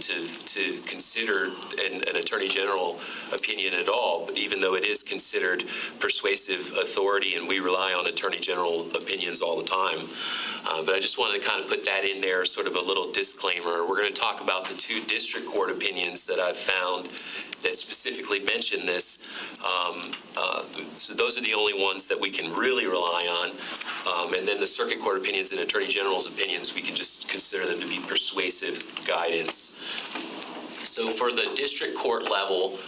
to consider an Attorney General opinion at all, even though it is considered persuasive authority, and we rely on Attorney General opinions all the time. But I just wanted to kind of put that in there, sort of a little disclaimer. We're going to talk about the 2 district court opinions that I've found that specifically mention this. So those are the only ones that we can really rely on. And then the circuit court opinions and Attorney General's opinions, we can just consider them to be persuasive guidance. So for the district court level,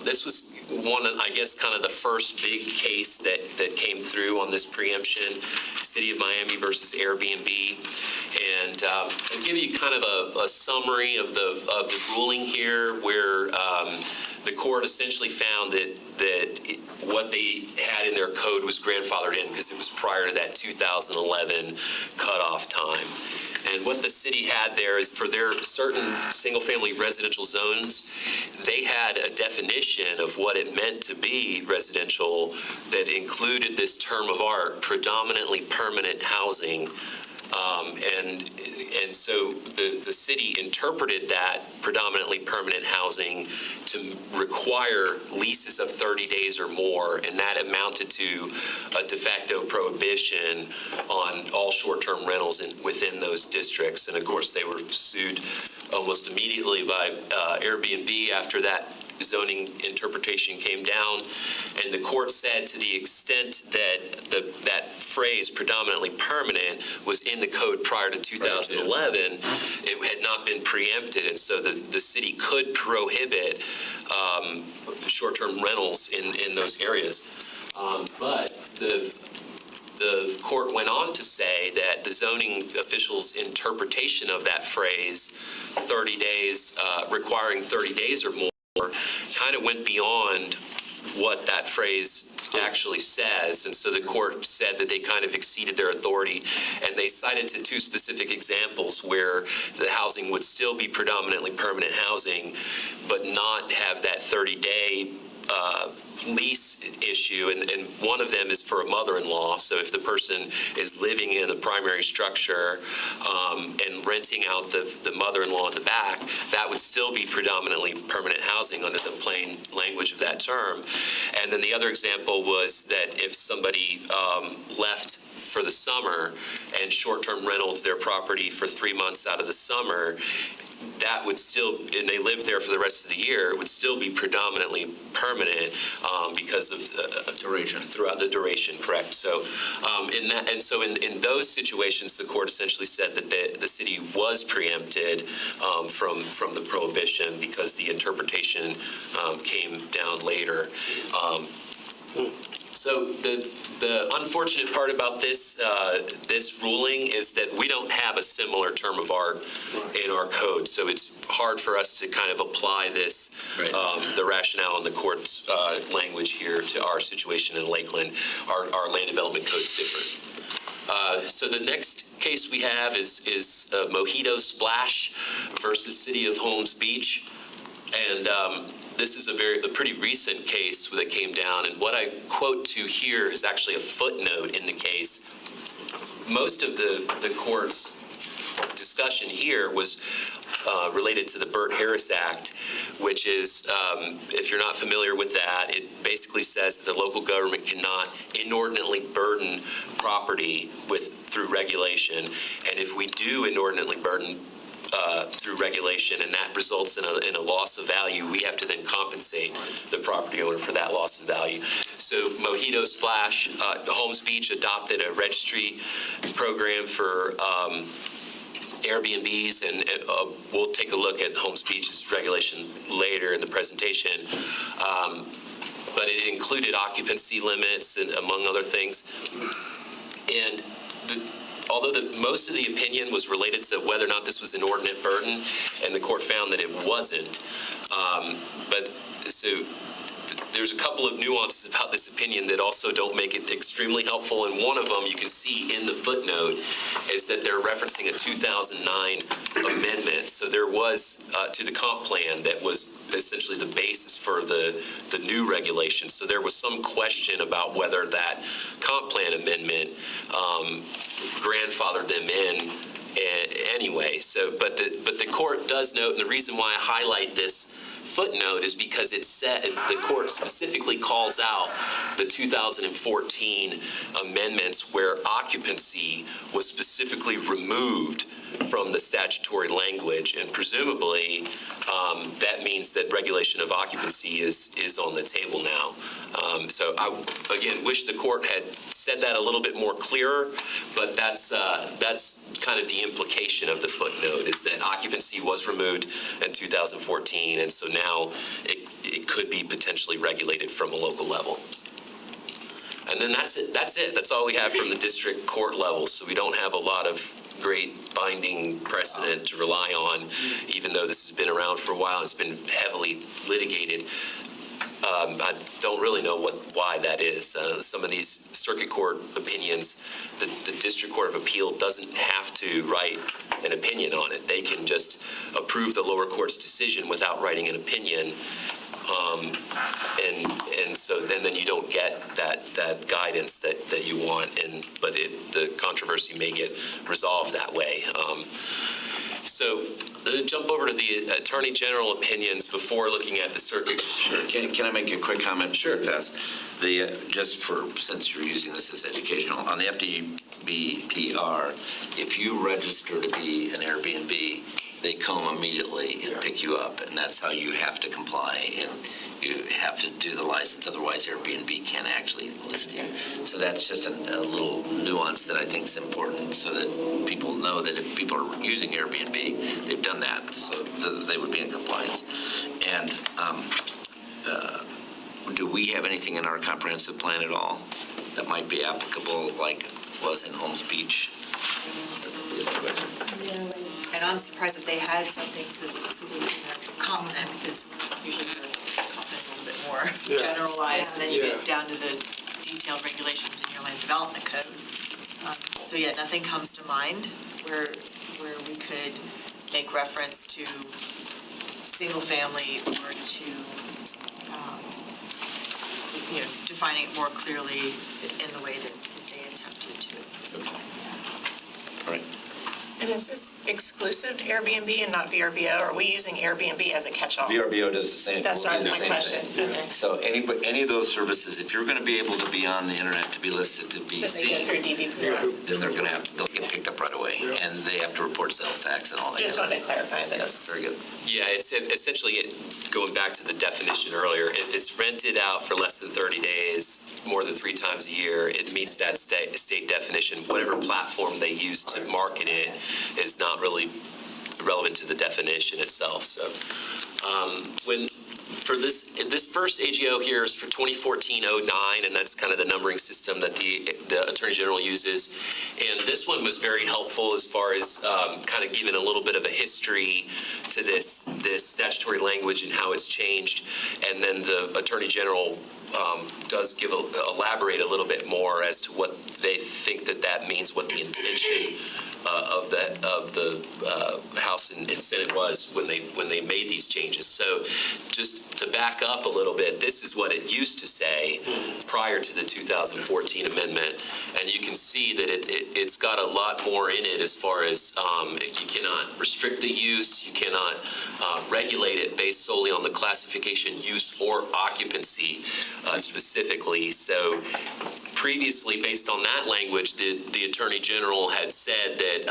this was one, I guess, kind of the first big case that came through on this preemption, City of Miami versus Airbnb. And I'll give you kind of a summary of the ruling here, where the court essentially found that what they had in their code was grandfathered in because it was prior to that 2011 cutoff time. And what the city had there is, for their certain single-family residential zones, they had a definition of what it meant to be residential that included this term of art, predominantly permanent housing. And so the city interpreted that predominantly permanent housing to require leases of 30 days or more, and that amounted to a de facto prohibition on all short-term rentals within those districts. And of course, they were sued almost immediately by Airbnb after that zoning interpretation came down. And the court said, to the extent that that phrase predominantly permanent was in the code prior to 2011, it had not been preempted, and so the city could prohibit short-term rentals in those areas. But the court went on to say that the zoning official's interpretation of that phrase, 30 days, requiring 30 days or more, kind of went beyond what that phrase actually says. And so the court said that they kind of exceeded their authority, and they cited to 2 specific examples where the housing would still be predominantly permanent housing, but not have that 30-day lease issue, and one of them is for a mother-in-law. So if the person is living in a primary structure and renting out the mother-in-law in the back, that would still be predominantly permanent housing under the plain language of that term. And then the other example was that if somebody left for the summer and short-term rented their property for 3 months out of the summer, that would still, and they lived there for the rest of the year, it would still be predominantly permanent because of duration, throughout the duration, correct? So in those situations, the court essentially said that the city was preempted from the prohibition because the interpretation came down later. So the unfortunate part about this ruling is that we don't have a similar term of art in our code, so it's hard for us to kind of apply this, the rationale in the court's language here to our situation in Lakeland. Our land development code's different. So the next case we have is Mojito Splash versus City of Holmes Beach, and this is a pretty recent case that came down, and what I quote to here is actually a footnote in the case. Most of the court's discussion here was related to the Burt-Harris Act, which is, if you're not familiar with that, it basically says that the local government cannot inordinately burden property through regulation, and if we do inordinately burden through regulation, and that results in a loss of value, we have to then compensate the property owner for that loss of value. So Mojito Splash, Holmes Beach adopted a registry program for Airbnbs, and we'll take a look at Holmes Beach's regulation later in the presentation. But it included occupancy limits and among other things. And although most of the opinion was related to whether or not this was an inordinate burden, and the court found that it wasn't. There's a couple of nuances about this opinion that also don't make it extremely helpful, and one of them you can see in the footnote is that they're referencing a 2009 amendment. So there was to the comp plan that was essentially the basis for the new regulation. So there was some question about whether that comp plan amendment grandfathered them in anyway. So, but the court does note, and the reason why I highlight this footnote is because it said the court specifically calls out the 2014 amendments where occupancy was specifically removed from the statutory language, and presumably that means that regulation of occupancy is on the table now. So I, again, wish the court had said that a little bit more clearer, but that's kind of the implication of the footnote, is that occupancy was removed in 2014, and so now it could be potentially regulated from a local level. And then that's it. That's all we have from the district court level, so we don't have a lot of great binding precedent to rely on, even though this has been around for a while. It's been heavily litigated. I don't really know why that is. Some of these circuit court opinions, the District Court of Appeal doesn't have to write an opinion on it. They can just approve the lower court's decision without writing an opinion. And so then you don't get that guidance that you want, but the controversy may get resolved that way. So jump over to the Attorney General opinions before looking at the circuit. Sure. Can I make a quick comment? Sure. Just since you're using this as educational, on the FDBPR, if you register to be an Airbnb, they come immediately and pick you up, and that's how you have to comply, and you have to do the license, otherwise Airbnb can't actually list you. So that's just a little nuance that I think is important, so that people know that if people are using Airbnb, they've done that, so they would be in compliance. And do we have anything in our comprehensive plan at all that might be applicable, like was in Holmes Beach? And I'm surprised that they had something so specifically common, because usually the comment is a little bit more generalized, and then you get down to the detailed regulations in your land development code. So yeah, nothing comes to mind where we could make reference to single family or to defining it more clearly in the way that they attempted to. Okay. All right. And is this exclusive to Airbnb and not VRBO? Or are we using Airbnb as a catch-all? VRBO does the same. That's not my question. Okay. So any of those services, if you're going to be able to be on the internet to be listed to be seen, then they'll get picked up right away, and they have to report sales tax and all that. Just wanted to clarify that. That's very good. Yeah, it's essentially going back to the definition earlier. If it's rented out for less than 30 days, more than 3 times a year, it meets that state definition. Whatever platform they use to market it is not really relevant to the definition itself. So for this first AGO here is for 2014-09, and that's kind of the numbering system that the Attorney General uses. And this one was very helpful as far as kind of giving a little bit of a history to this statutory language and how it's changed. And then the Attorney General does elaborate a little bit more as to what they think that means, what the intention of the House and Senate was when they made these changes. So just to back up a little bit, this is what it used to say prior to the 2014 amendment, and you can see that it's got a lot more in it as far as you cannot restrict the use, you cannot regulate it based solely on the classification, use, or occupancy specifically. So previously, based on that language, the Attorney General had said that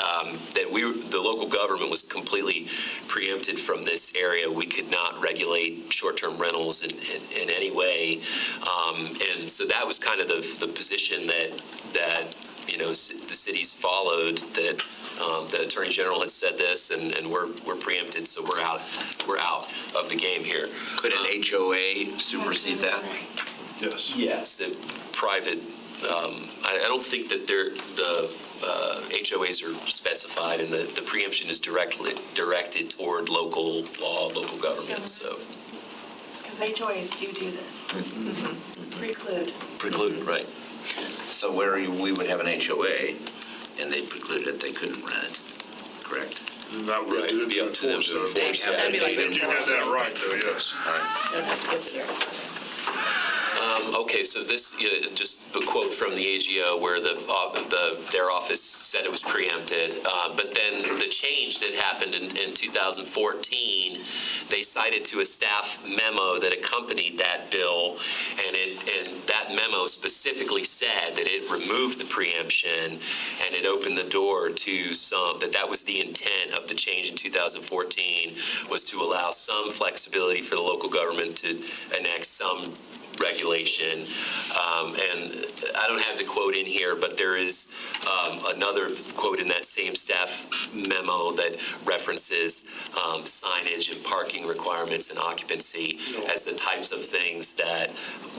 the local government was completely preempted from this area. We could not regulate short-term rentals in any way, and so that was kind of the position that the cities followed. That the Attorney General has said this, and we're preempted, so we're out of the game here. Could an HOA supersede that? Yes. Yes, the private. I don't think that the HOAs are specified, and the preemption is directed toward local law, local government. So, Because HOAs do this. Preclude, right. So where we would have an HOA, and they precluded it, they couldn't rent it, correct? That would be up to them to enforce. That'd be like You have that right, though, yes. All right. Don't have to get there. Okay, so this, just a quote from the AGO where their office said it was preempted. But then the change that happened in 2014, they cited to a staff memo that accompanied that bill, and that memo specifically said that it removed the preemption and it opened the door to that was the intent of the change in 2014, was to allow some flexibility for the local government to enact some regulation. And I don't have the quote in here, but there is another quote in that same staff memo that references signage and parking requirements and occupancy as the types of things that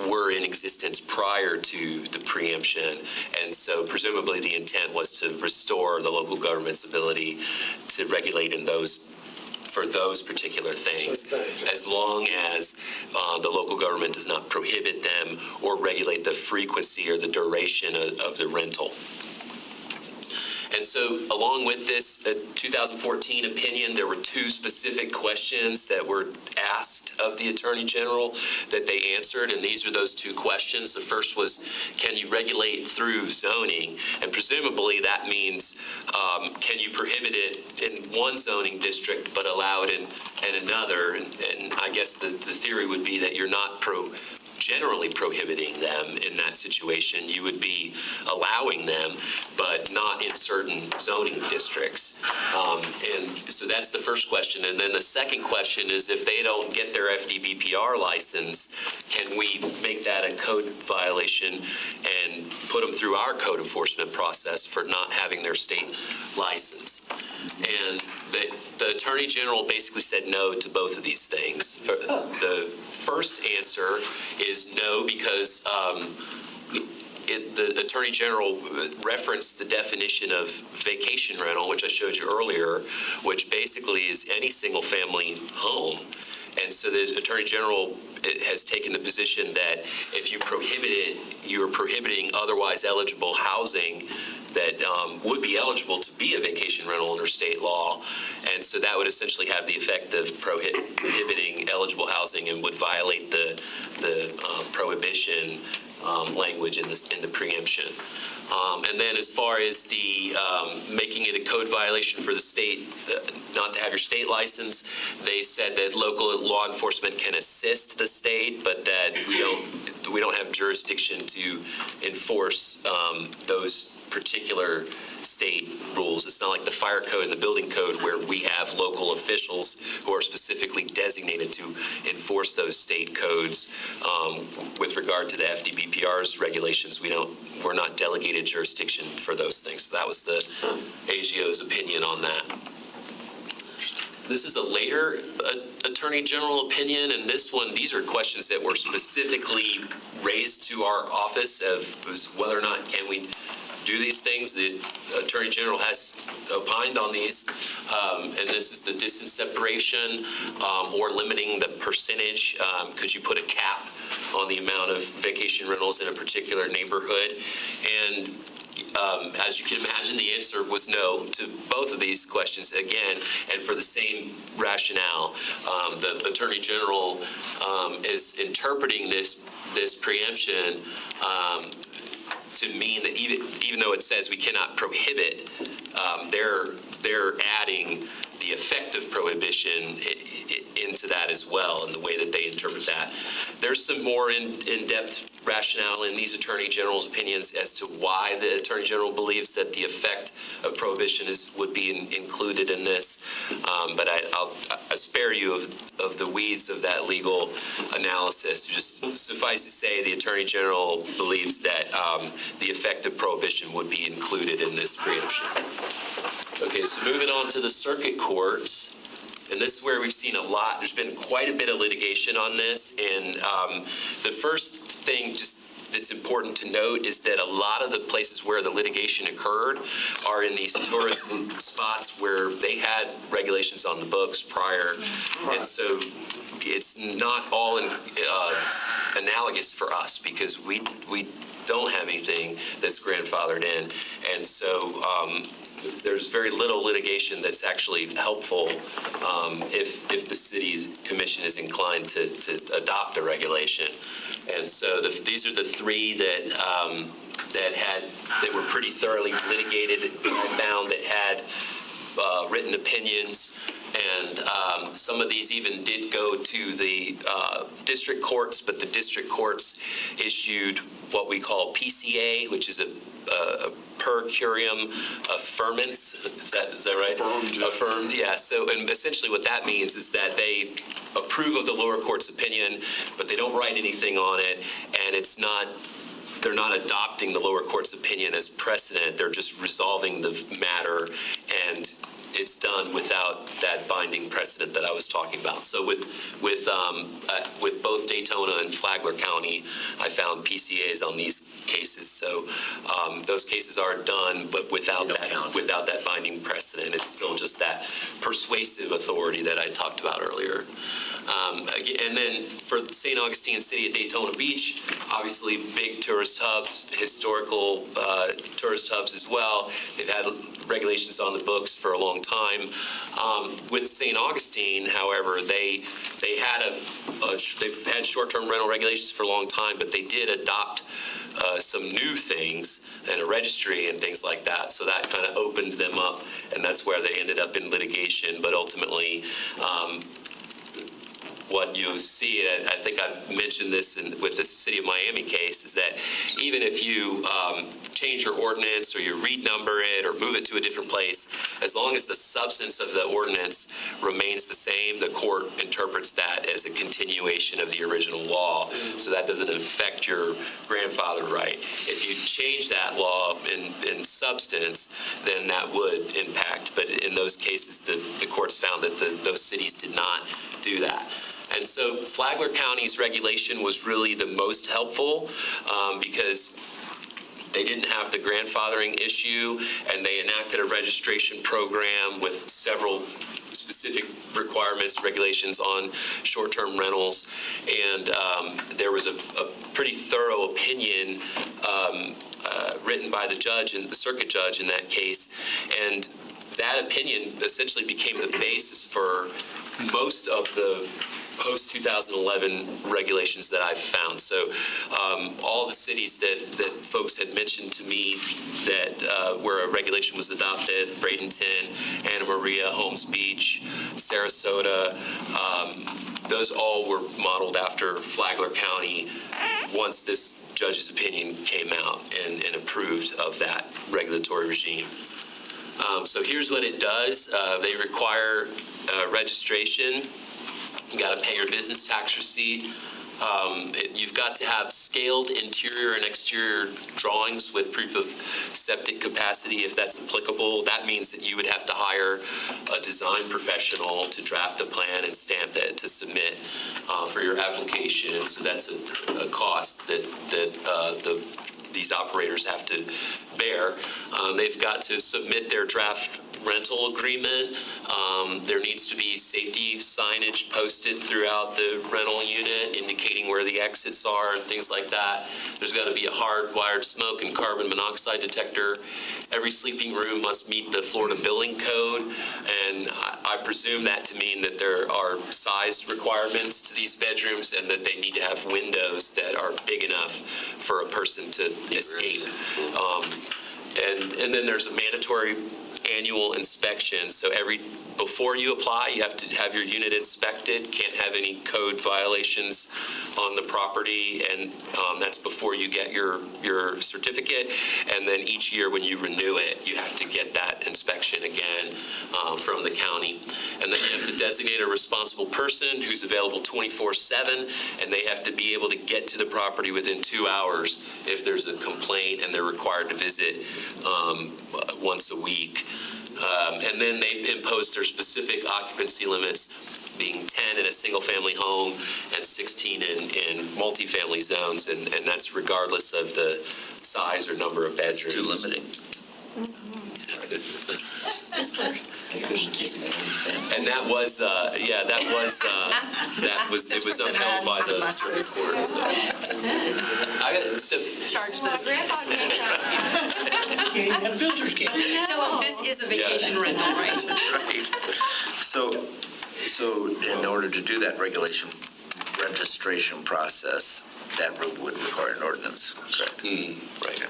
were in existence prior to the preemption. And so presumably the intent was to restore the local government's ability to regulate for those particular things, as long as the local government does not prohibit them or regulate the frequency or the duration of the rental. And so along with this 2014 opinion, there were two specific questions that were asked of the Attorney General that they answered, and these are those two questions. The first was, can you regulate through zoning? And presumably that means, can you prohibit it in one zoning district but allow it in another? And I guess the theory would be that you're not generally prohibiting them in that situation. You would be allowing them, but not in certain zoning districts. And so that's the first question. And then the second question is, if they don't get their FDBPR license, can we make that a code violation and put them through our code enforcement process for not having their state license? And the Attorney General basically said no to both of these things. The first answer is no, because the Attorney General referenced the definition of vacation rental, which I showed you earlier, which basically is any single-family home. And so the Attorney General has taken the position that if you prohibit it, you're prohibiting otherwise eligible housing that would be eligible to be a vacation rental under state law. And so that would essentially have the effect of prohibiting eligible housing and would violate the prohibition language in the preemption. And then as far as the making it a code violation for the state not to have your state license, they said that local law enforcement can assist the state, but that we don't have jurisdiction to enforce those particular state rules. It's not like the fire code and the building code where we have local officials who are specifically designated to enforce those state codes. With regard to the FDBPR's regulations, we're not delegated jurisdiction for those things. So that was the AGO's opinion on that. This is a later Attorney General opinion, and these are questions that were specifically raised to our office of whether or not can we do these things. The Attorney General has opined on these, and this is the distance separation or limiting the percentage. Could you put a cap on the amount of vacation rentals in a particular neighborhood? And as you can imagine, the answer was no to both of these questions again, and for the same rationale. The Attorney General is interpreting this preemption to mean that even though it says we cannot prohibit, they're adding the effect of prohibition into that as well, in the way that they interpret that. There's some more in-depth rationale in these Attorney General's opinions as to why the Attorney General believes that the effect of prohibition would be included in this, but I'll spare you of the weeds of that legal analysis. Just suffice to say, the Attorney General believes that the effect of prohibition would be included in this preemption. Okay, so moving on to the circuit courts, and this is where we've seen a lot. There's been quite a bit of litigation on this, and the first thing that's important to note is that a lot of the places where the litigation occurred are in these tourist spots where they had regulations on the books prior, and so it's not all analogous for us because we don't have anything that's grandfathered in, and so there's very little litigation that's actually helpful if the city's commission is inclined to adopt a regulation. And so these are the three that were pretty thoroughly litigated, I found, that had written opinions. And some of these even did go to the district courts, but the district courts issued what we call PCA, which is a per curiam affirmance. Is that right? Affirmed, yeah. Affirmed, yeah. So, and essentially what that means is that they approve of the lower court's opinion, but they don't write anything on it, and they're not adopting the lower court's opinion as precedent. They're just resolving the matter, and it's done without that binding precedent that I was talking about. So with both Daytona and Flagler County, I found PCAs on these cases. So those cases are done, but without that binding precedent. It's still just that persuasive authority that I talked about earlier. And then for St. Augustine City at Daytona Beach, obviously big tourist hubs, historical tourist hubs as well. They've had regulations on the books for a long time. With St. Augustine, however, they've had short-term rental regulations for a long time, but they did adopt some new things and a registry and things like that. So that kind of opened them up, and that's where they ended up in litigation. But ultimately, what you see, I think I mentioned this with the City of Miami case, is that even if you change your ordinance or you renumber it or move it to a different place, as long as the substance of the ordinance remains the same, the court interprets that as a continuation of the original law. So that doesn't affect your grandfather right. If you change that law in substance, then that would impact. But in those cases, the courts found that those cities did not do that. And so Flagler County's regulation was really the most helpful because they didn't have the grandfathering issue, and they enacted a registration program with several specific requirements, regulations on short-term rentals. And there was a pretty thorough opinion written by the judge and the circuit judge in that case. And that opinion essentially became the basis for most of the post-2011 regulations that I've found. So all the cities that folks had mentioned to me that where a regulation was adopted, Bradenton, Anna Maria, Holmes Beach, Sarasota, those all were modeled after Flagler County once this judge's opinion came out and approved of that regulatory regime. So here's what it does. They require registration. You got to pay your business tax receipt. You've got to have scaled interior and exterior drawings with proof of septic capacity, if that's applicable. That means that you would have to hire a design professional to draft a plan and stamp it to submit for your application. So that's a cost that these operators have to bear. They've got to submit their draft rental agreement. There needs to be safety signage posted throughout the rental unit indicating where the exits are and things like that. There's got to be a hardwired smoke and carbon monoxide detector. Every sleeping room must meet the Florida Building Code, and I presume that to mean that there are size requirements to these bedrooms and that they need to have windows that are big enough for a person to escape. And then there's a mandatory annual inspection. So before you apply, you have to have your unit inspected. Can't have any code violations on the property, and that's before you get your certificate. And then each year when you renew it, you have to get that inspection again from the county. And then you have to designate a responsible person who's available 24/7, and they have to be able to get to the property within 2 hours if there's a complaint, and they're required to visit once a week. And then they imposed their specific occupancy limits, being 10 in a single-family home and 16 in multifamily zones, and that's regardless of the size or number of bedrooms. It's too limiting. And that was, it was upheld by the circuit court. Charge this. Visitors can't. Tell them this is a vacation rental, right? Right. So in order to do that registration process, that would require an ordinance, correct? Right.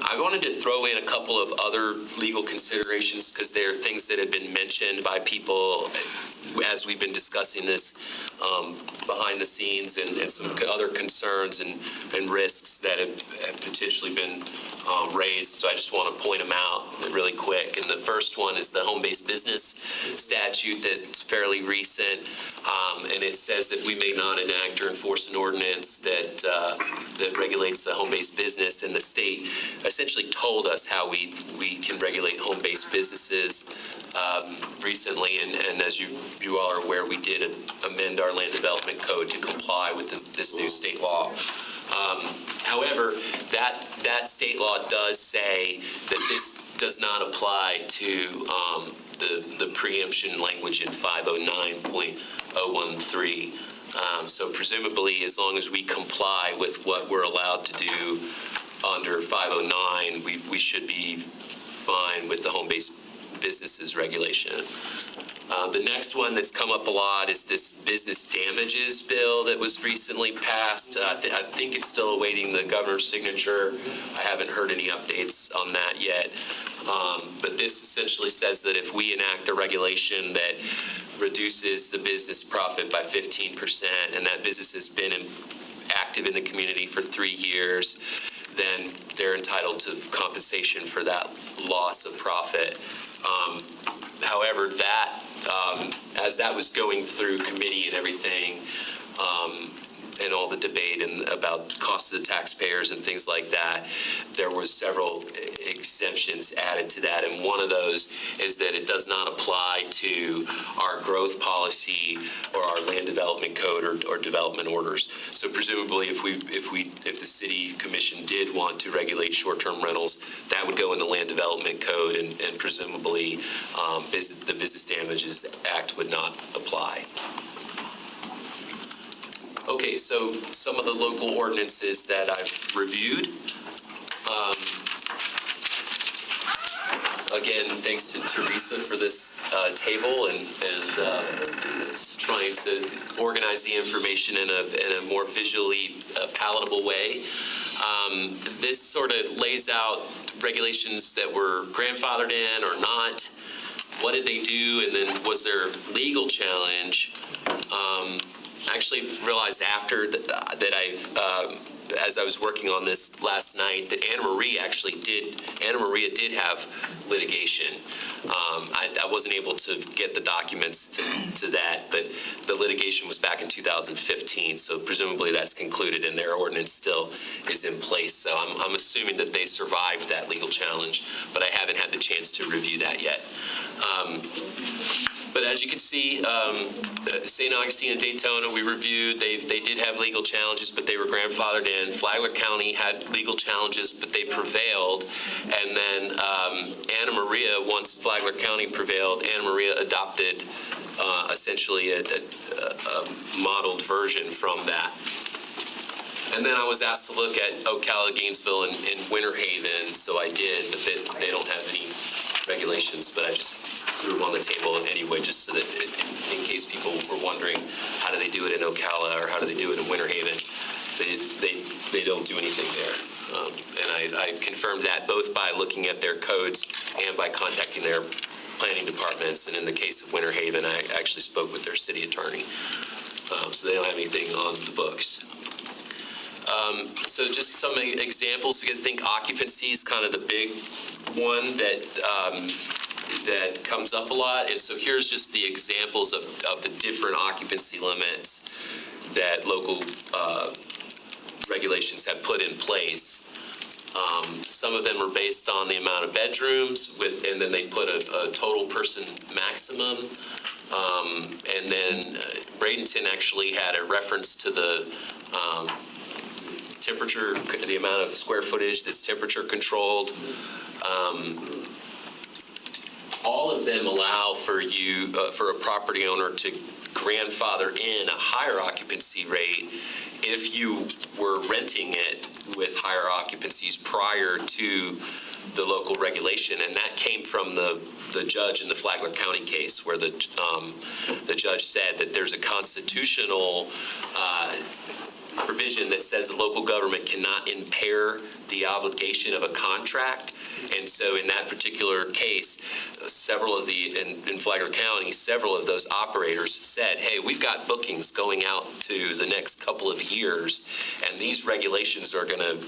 I wanted to throw in a couple of other legal considerations because there are things that have been mentioned by people as we've been discussing this behind the scenes and some other concerns and risks that have potentially been raised. So I just want to point them out really quick. And the first one is the home-based business statute that's fairly recent. And it says that we may not enact or enforce an ordinance that regulates the home-based business, and the state essentially told us how we can regulate home-based businesses recently, and as you all are aware, we did amend our land development code to comply with this new state law. However, that state law does say that this does not apply to the preemption language in 509.013. So presumably, as long as we comply with what we're allowed to do under 509, we should be fine with the home-based businesses regulation. The next one that's come up a lot is this business damages bill that was recently passed. I think it's still awaiting the governor's signature. I haven't heard any updates on that yet. But this essentially says that if we enact a regulation that reduces the business profit by 15%, and that business has been active in the community for 3 years, then they're entitled to compensation for that loss of profit. However, that as that was going through committee and everything, and all the debate and about costs of the taxpayers and things like that, there was several exemptions added to that. And one of those is that it does not apply to our growth policy or our land development code or development orders. So presumably, if the city commission did want to regulate short-term rentals, that would go in the land development code, and presumably the Business Damages Act would not apply. Okay, so some of the local ordinances that I've reviewed. Again, thanks to Teresa for this table and trying to organize the information in a more visually palatable way. This sort of lays out regulations that were grandfathered in or not. What did they do, and then was there a legal challenge? I actually realized after that as I was working on this last night, that Anna Maria did have litigation. I wasn't able to get the documents to that, but the litigation was back in 2015, so presumably that's concluded and their ordinance still is in place. So I'm assuming that they survived that legal challenge, but I haven't had the chance to review that yet. But as you can see, St. Augustine and Daytona, we reviewed. They did have legal challenges, but they were grandfathered in. Flagler County had legal challenges, but they prevailed. And then Anna Maria, once Flagler County prevailed, Anna Maria adopted essentially a modeled version from that. And then I was asked to look at Ocala, Gainesville, and Winter Haven, so I did, but they don't have any regulations, but I just threw them on the table anyway, just so that in case people were wondering how do they do it in Ocala or how do they do it in Winter Haven, they don't do anything there. And I confirmed that both by looking at their codes and by contacting their planning departments. And in the case of Winter Haven, I actually spoke with their city attorney. So they don't have anything on the books. So just some examples, because I think occupancy is kind of the big one that comes up a lot. And so here's just the examples of the different occupancy limits that local regulations have put in place. Some of them are based on the amount of bedrooms, and then they put a total person maximum. And then Bradenton actually had a reference to the temperature, the amount of square footage that's temperature controlled. all of them allow for a property owner to grandfather in a higher occupancy rate if you were renting it with higher occupancies prior to the local regulation. And that came from the judge in the Flagler County case, where the judge said that there's a constitutional provision that says the local government cannot impair the obligation of a contract. And so in that particular case, in Flagler County, several of those operators said, hey, we've got bookings going out to the next couple of years, and these regulations are going to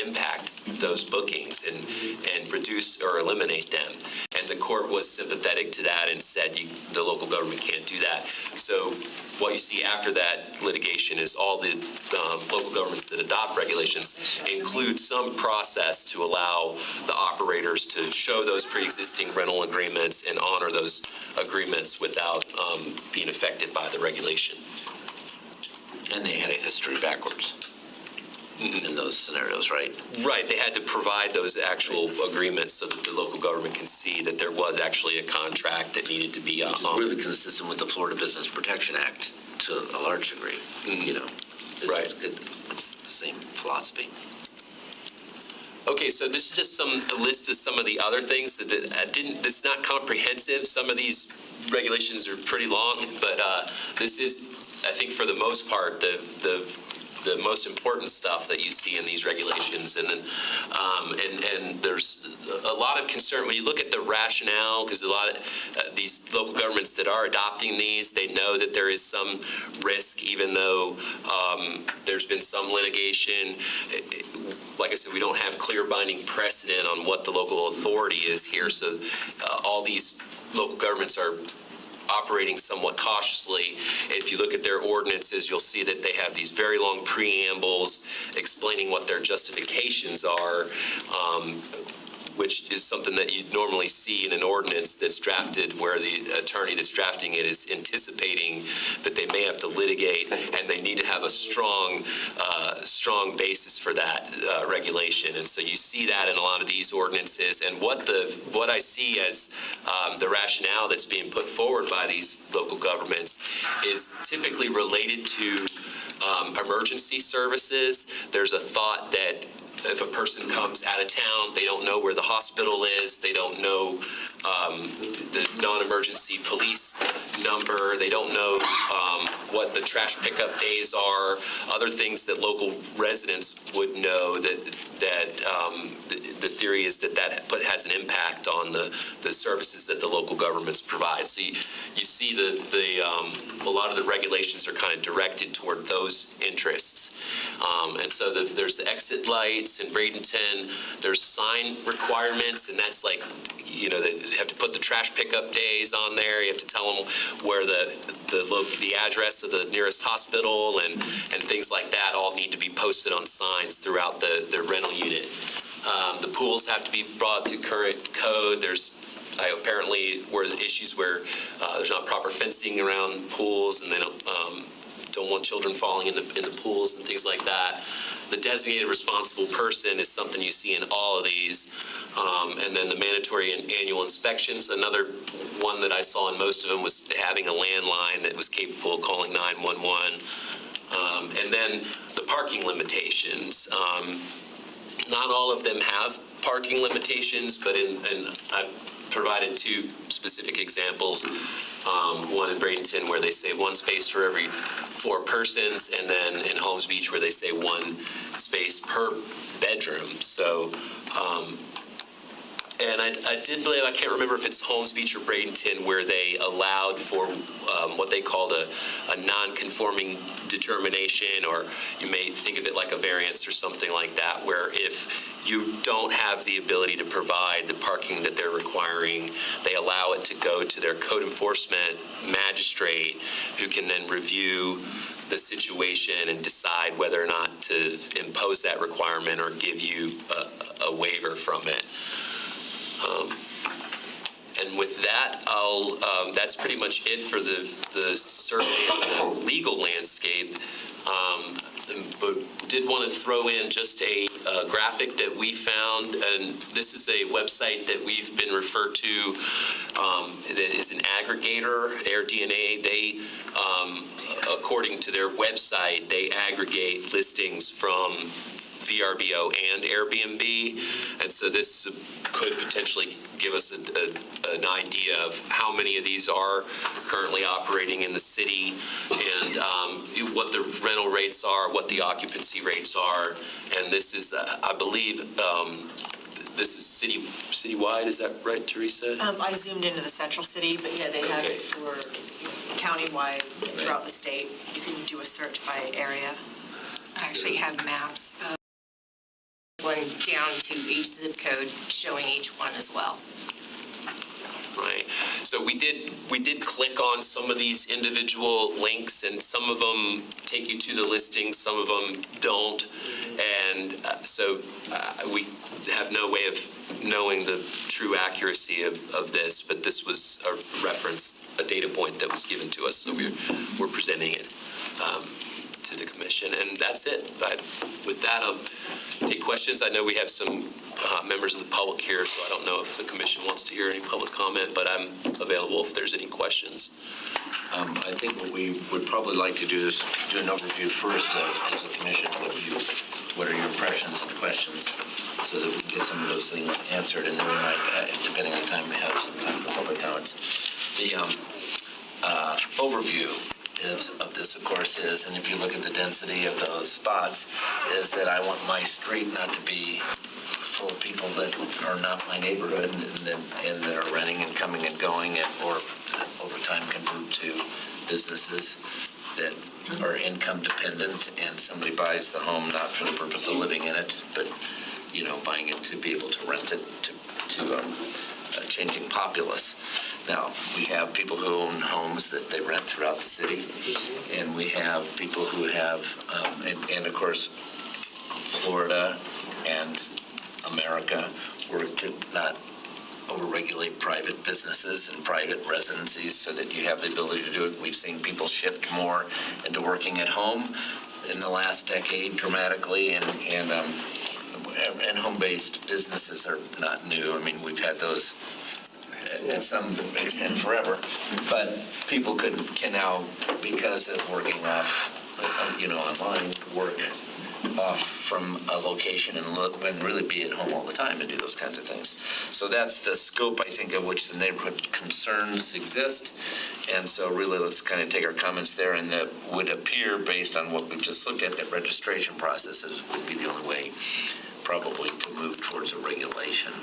impact those bookings and reduce or eliminate them. And the court was sympathetic to that and said the local government can't do that. So what you see after that litigation is all the local governments that adopt regulations include some process to allow the operators to show those pre-existing rental agreements and honor those agreements without being affected by the regulation. And they had a history backwards in those scenarios, right? Right. They had to provide those actual agreements so that the local government can see that there was actually a contract that needed to be Which is really consistent with the Florida Business Protection Act to a large degree. You know, Right. It's the same philosophy. Okay, so this is just a list of some of the other things it's not comprehensive. Some of these regulations are pretty long, but this is, I think, for the most part, the most important stuff that you see in these regulations. And then and there's a lot of concern when you look at the rationale, because a lot of these local governments that are adopting these, they know that there is some risk, even though there's been some litigation. Like I said, we don't have clear binding precedent on what the local authority is here. So all these local governments are operating somewhat cautiously. If you look at their ordinances, you'll see that they have these very long preambles explaining what their justifications are, which is something that you'd normally see in an ordinance that's drafted, where the attorney that's drafting it is anticipating that they may have to litigate, and they need to have a strong basis for that regulation. And so you see that in a lot of these ordinances. And what I see as the rationale that's being put forward by these local governments is typically related to emergency services. There's a thought that if a person comes out of town, they don't know where the hospital is, they don't know the non-emergency police number, they don't know what the trash pickup days are, other things that local residents would know, that the theory is that has an impact on the services that the local governments provide. So you see a lot of the regulations are kind of directed toward those interests. And so there's the exit lights in Bradenton, there's sign requirements, and that's like, they have to put the trash pickup days on there, you have to tell them where the address of the nearest hospital and things like that all need to be posted on signs throughout the rental unit. The pools have to be brought to current code. Apparently were issues where there's not proper fencing around pools, and they don't want children falling in the pools and things like that. The designated responsible person is something you see in all of these. And then the mandatory and annual inspections. Another one that I saw in most of them was having a landline that was capable of calling 911. And then the parking limitations. Not all of them have parking limitations, but I've provided two specific examples. One in Bradenton where they say one space for every 4 persons, and then in Holmes Beach where they say 1 space per bedroom. So, and I did believe, I can't remember if it's Holmes Beach or Bradenton, where they allowed for what they called a non-conforming determination, or you may think of it like a variance or something like that, where if you don't have the ability to provide the parking that they're requiring, they allow it to go to their code enforcement magistrate, who can then review the situation and decide whether or not to impose that requirement or give you a waiver from it. And with that, that's pretty much it for the survey of the legal landscape. But did want want to throw in just a graphic that we found, and this is a website that we've been referred to that is an aggregator, AirDNA. They, according to their website, they aggregate listings from VRBO and Airbnb, and so this could potentially give us an idea of how many of these are currently operating in the city, and what the rental rates are, what the occupancy rates are. And this is, I believe, this is citywide. Is that right, Teresa? I zoomed into the central city, but yeah, they have Okay. it for countywide throughout the state. You can do a search by area. I actually have maps of going down to each zip code, showing each one as well. Right. So we did click on some of these individual links, and some of them take you to the listing, some of them don't. And so we have no way of knowing the true accuracy of this, but this was a reference, a data point that was given to us, so we're presenting it to the commission. And that's it. With that, I'll take questions. I know we have some members of the public here, so I don't know if the commission wants to hear any public comment, but I'm available if there's any questions. I think what we would probably like to do is do an overview first of, as a commission, what are your impressions and questions, so that we can get some of those things answered, and then we might, depending on time, we have some time for public comments. The overview of this, of course, is, and if you look at the density of those spots, is that I want my street not to be full of people that are not my neighborhood and that are renting and coming and going, or over time convert to businesses that are income dependent, and somebody buys the home not for the purpose of living in it, but buying it to be able to rent it to a changing populace. Now, we have people who own homes that they rent throughout the city, and we have people who have, and of course, Florida and America work to not overregulate private businesses and private residencies, so that you have the ability to do it. We've seen people shift more into working at home in the last decade dramatically, and home-based businesses are not new. I mean, we've had those at some extent forever, but people can now, because of working off, online, work off from a location and really be at home all the time and do those kinds of things. So that's the scope, I think, of which the neighborhood concerns exist. And so really, let's kind of take our comments there, and that would appear, based on what we've just looked at, that registration processes would be the only way probably to move towards a regulation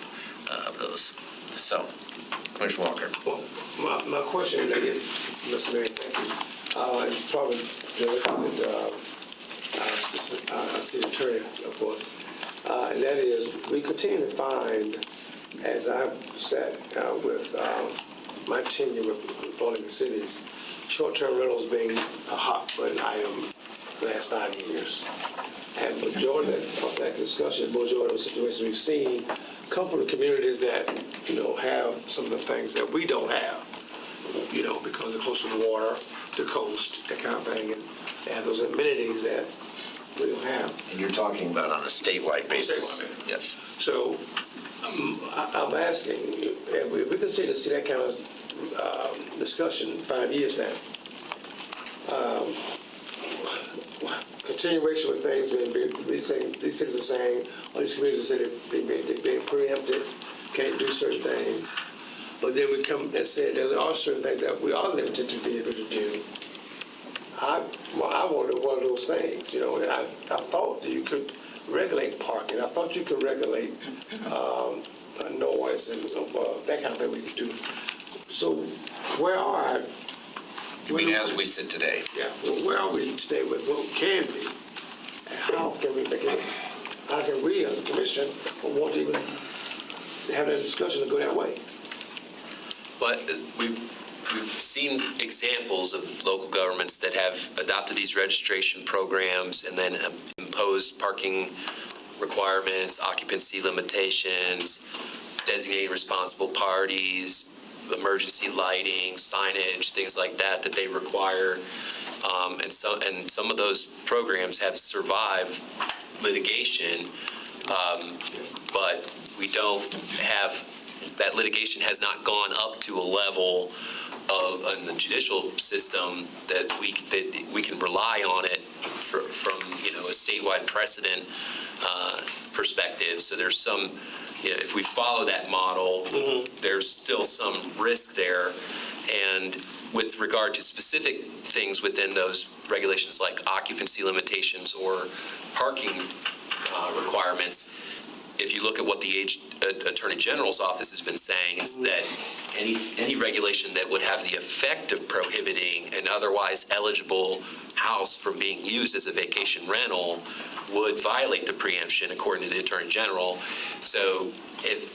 of those. So, Commissioner Walker. Well, my question, I guess, Mr. Mayor, thank you, is probably directed City Attorney, of course, and that is, we continue to find, as I've sat with my tenure with Baltimore cities, short-term rentals being a hot button item the last 5 years. And majority of that discussion, majority of the situations we've seen come from the communities that, have some of the things that we don't have, because they're close to the water, the coast, that kind of thing, and those amenities that we don't have. And you're talking about on a statewide basis. Statewide basis. Yes. So I'm asking, if we continue to see that kind of discussion 5 years now, continuation with things these cities are saying, or these communities are saying they're being preempted, can't do certain things. But then we come and say there are certain things that we are limited to be able to do. I wanted one of those things, and I thought that you could regulate parking. I thought you could regulate noise and that kind of thing we could do. So where are You mean as we sit today? Yeah, well, where are we today with what can be? And how can we make it? How can we as a commission want to even have that discussion to go that way? But we've seen examples of local governments that have adopted these registration programs and then imposed parking requirements, occupancy limitations, designated responsible parties, emergency lighting, signage, things like that they require. And some of those programs have survived litigation, but we don't have, that litigation has not gone up to a level in the judicial system that we can rely on it from a statewide precedent perspective. So there's some, if we follow that model, there's still some risk there. And with regard to specific things within those regulations like occupancy limitations or parking requirements, if you look at what the Attorney General's office has been saying, is that any regulation that would have the effect of prohibiting an otherwise eligible house from being used as a vacation rental would violate the preemption, according to the Attorney General. So if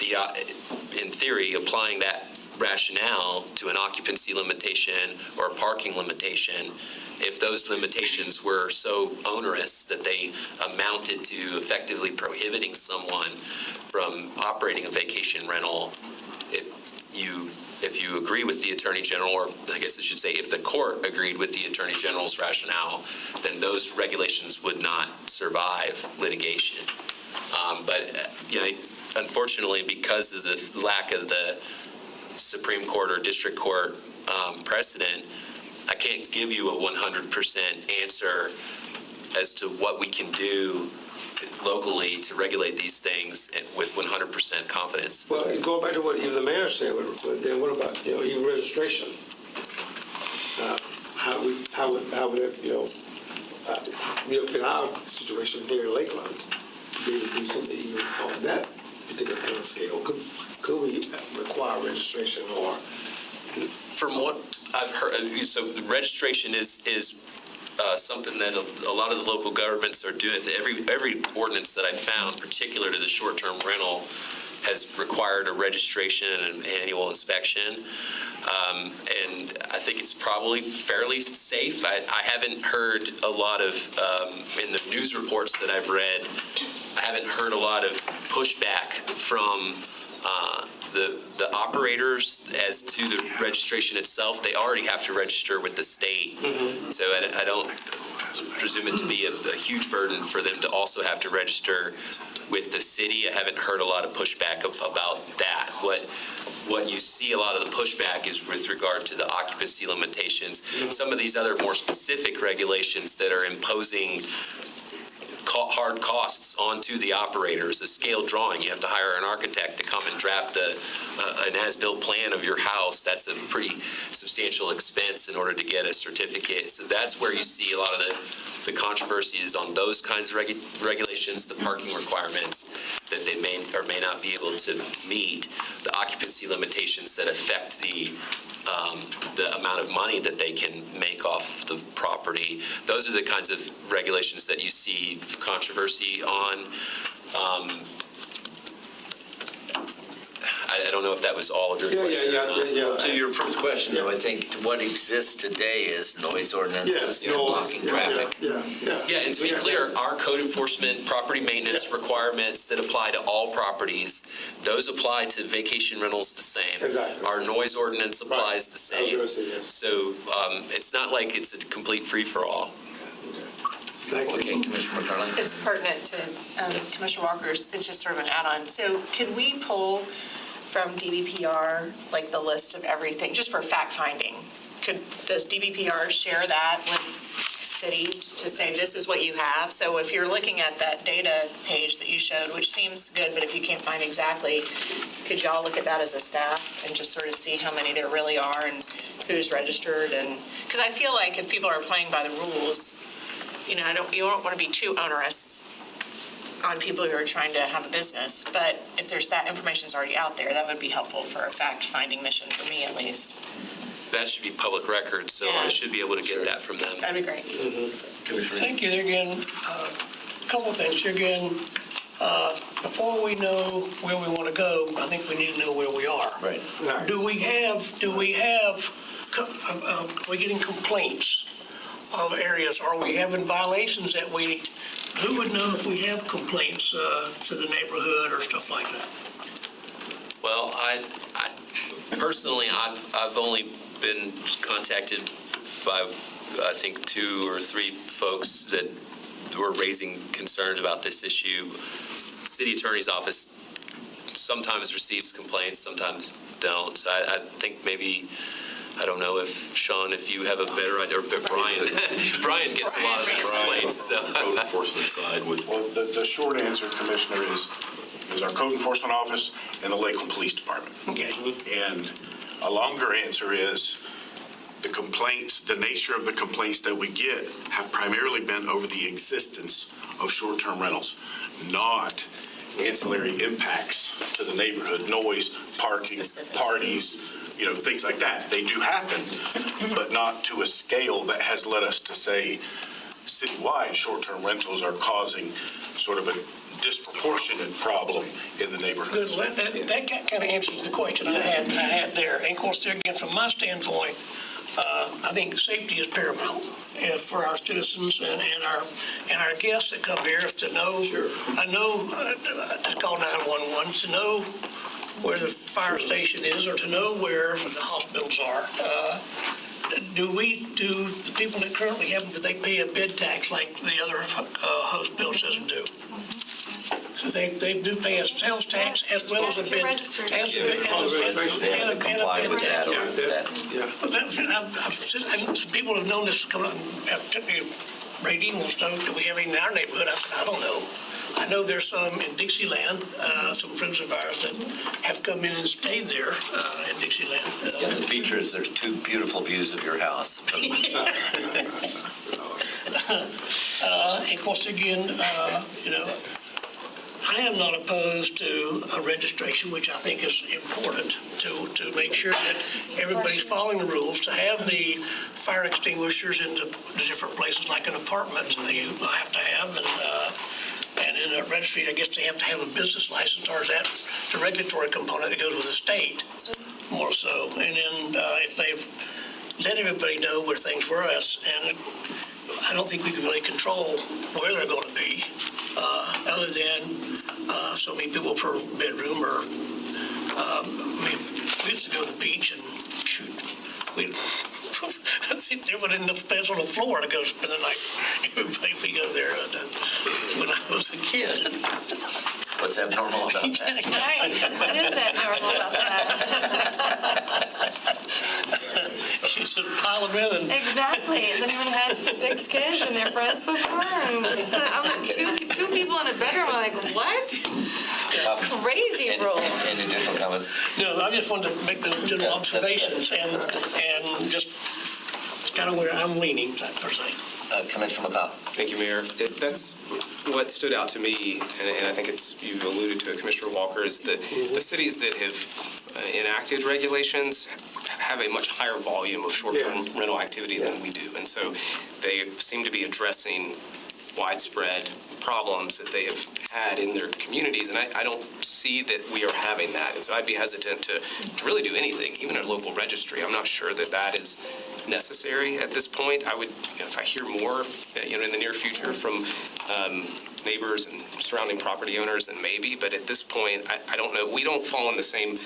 in theory, applying that rationale to an occupancy limitation or a parking limitation, if those limitations were so onerous that they amounted to effectively prohibiting someone from operating a vacation rental, if you agree with the Attorney General, or I guess I should say if the court agreed with the Attorney General's rationale, then those regulations would not survive litigation. But unfortunately, because of the lack of the Supreme Court or District Court precedent, I can't give you a 100% answer as to what we can do locally to regulate these things with 100% confidence. Well, going back to what even the mayor said, but then what about, even registration? How would it, in our situation here in Lakeland, be able to do something even on that particular kind of scale? Could we require registration or? From what I've heard, so registration is something that a lot of the local governments are doing. Every ordinance that I found, particular to the short-term rental, has required a registration and an annual inspection. And I think it's probably fairly safe. I haven't heard a lot of, in the news reports that I've read, I haven't heard a lot of pushback from the operators as to the registration itself. They already have to register with the state. So I don't presume it to be a huge burden for them to also have to register with the city. I haven't heard a lot of pushback about that. What you see a lot of the pushback is with regard to the occupancy limitations. Some of these other more specific regulations that are imposing hard costs onto the operators, a scale drawing. You have to hire an architect to come and draft an as-built plan of your house. That's a pretty substantial expense in order to get a certificate. So that's where you see a lot of the controversy is on those kinds of regulations, the parking requirements that they may or may not be able to meet, the occupancy limitations that affect the amount of money that they can make off the property. Those are the kinds of regulations that you see controversy on. I don't know if that was all of your question or not. Yeah. To your first question, though, I think what exists today is noise ordinances and blocking traffic. Yeah, and to be clear, our code enforcement property maintenance requirements that apply to all properties, those apply to vacation rentals the same. Exactly. Our noise ordinance applies the same. I was gonna say, yes. So it's not like it's a complete free-for-all. Thank you. Okay, Commissioner McCartney? It's pertinent to Commissioner Walker's, it's just sort of an add-on. So could we pull from DBPR, like the list of everything, just for fact-finding? Does DBPR share that with cities to say this is what you have? So if you're looking at that data page that you showed, which seems good, but if you can't find exactly, could y'all look at that as a staff and just sort of see how many there really are and who's registered? And because I feel like if people are playing by the rules, you don't want to be too onerous on people who are trying to have a business, but if that information's already out there, that would be helpful for a fact-finding mission, for me at least. That should be public record, so I should be able to get that from them. That'd be great. Thank you. Again, a couple of things. Again, before we know where we want to go, I think we need to know where we are. Right. Are we getting complaints of areas? Are we having violations that who would know if we have complaints to the neighborhood or stuff like that? Well, I personally, I've only been contacted by, I think, 2 or 3 folks that who are raising concerns about this issue. City Attorney's Office sometimes receives complaints, sometimes don't. So I think maybe, I don't know if, Sean, if you have a better idea, or Brian. Brian gets a lot of complaints. So. Code enforcement side would. Well, the short answer, Commissioner, is our Code Enforcement Office and the Lakeland Police Department. Okay. And a longer answer is the complaints, the nature of the complaints that we get have primarily been over the existence of short-term rentals, not ancillary impacts to the neighborhood, noise, parking, parties, things like that. They do happen, but not to a scale that has led us to say citywide short-term rentals are causing sort of a disproportionate problem in the neighborhood. Good. Well, that kind of answers the question I had there. And of course, there again, from my standpoint, I think safety is paramount for our citizens and our guests that come here. If to know, sure. I know to call 911 to know where the fire station is or to know where the hospitals are. Do the people that currently have them, do they pay a bid tax like the other host bill doesn't do? So they do pay a sales tax as well as a bid. Comply with that. People have known this coming up. Radine wants to know, do we have any in our neighborhood? I said, I don't know. I know there's some in Dixieland, some friends of ours that have come in and stayed there in Dixieland. And the feature is there's two beautiful views of your house. And of course, again, I am not opposed to a registration, which I think is important to make sure that everybody's following the rules, to have the fire extinguishers in the different places, like an apartment, you have to have, and in a registry, I guess they have to have a business license, or is that the regulatory component that goes with the state, more so. And then if they let everybody know where things were, and I don't think we can really control where they're going to be, other than so many people per bedroom, or we used to go to the beach and shoot. There would end up beds on the floor to go spend the night. Everybody, we go there when I was a kid. What's abnormal about that? Right, what is abnormal about that? You should pile them in. Exactly. Has anyone had 6 kids and their friends before? I'm like, two people in a bedroom. I'm like, what? Crazy rules. Any additional comments? No, I just wanted to make those general observations and just kind of where I'm leaning, per se. Commissioner McCall. Thank you, Mayor. That's what stood out to me, and I think you've alluded to it, Commissioner Walker, is that the cities that have enacted regulations have a much higher volume of short-term rental activity than we do. And so they seem to be addressing widespread problems that they have had in their communities, and I don't see that we are having that. And so I'd be hesitant to really do anything, even a local registry. I'm not sure that is necessary at this point. I would, if I hear more, in the near future from neighbors and surrounding property owners, then maybe. But at this point, I don't know. We don't fall in the same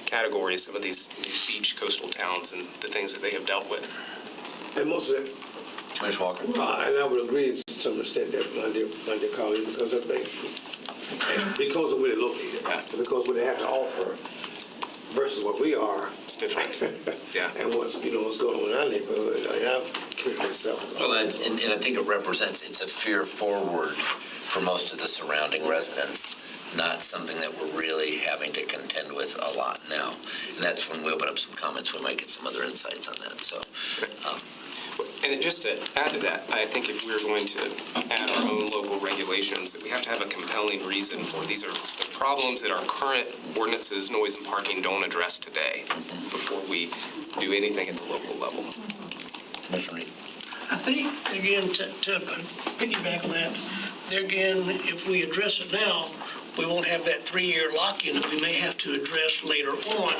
category as some of these beach coastal towns and the things that they have dealt with. And most of it, Commissioner Walker. and I would agree to some extent that my dear colleague, because I think, because of where they're located, because what they have to offer versus what we are. It's different. Yeah. And what's going on in our neighborhood. I've committed myself. Well, and I think it's a fear forward for most of the surrounding residents, not something that we're really having to contend with a lot now. And that's when we open up some comments, we might get some other insights on that. So. And just to add to that, I think if we're going to add our own local regulations, that we have to have a compelling reason for these are the problems that our current ordinances, noise and parking don't address today before we do anything at the local level. Commissioner Reed. I think, again, to piggyback on that, there again, if we address it now, we won't have that 3-year lock-in that we may have to address later on.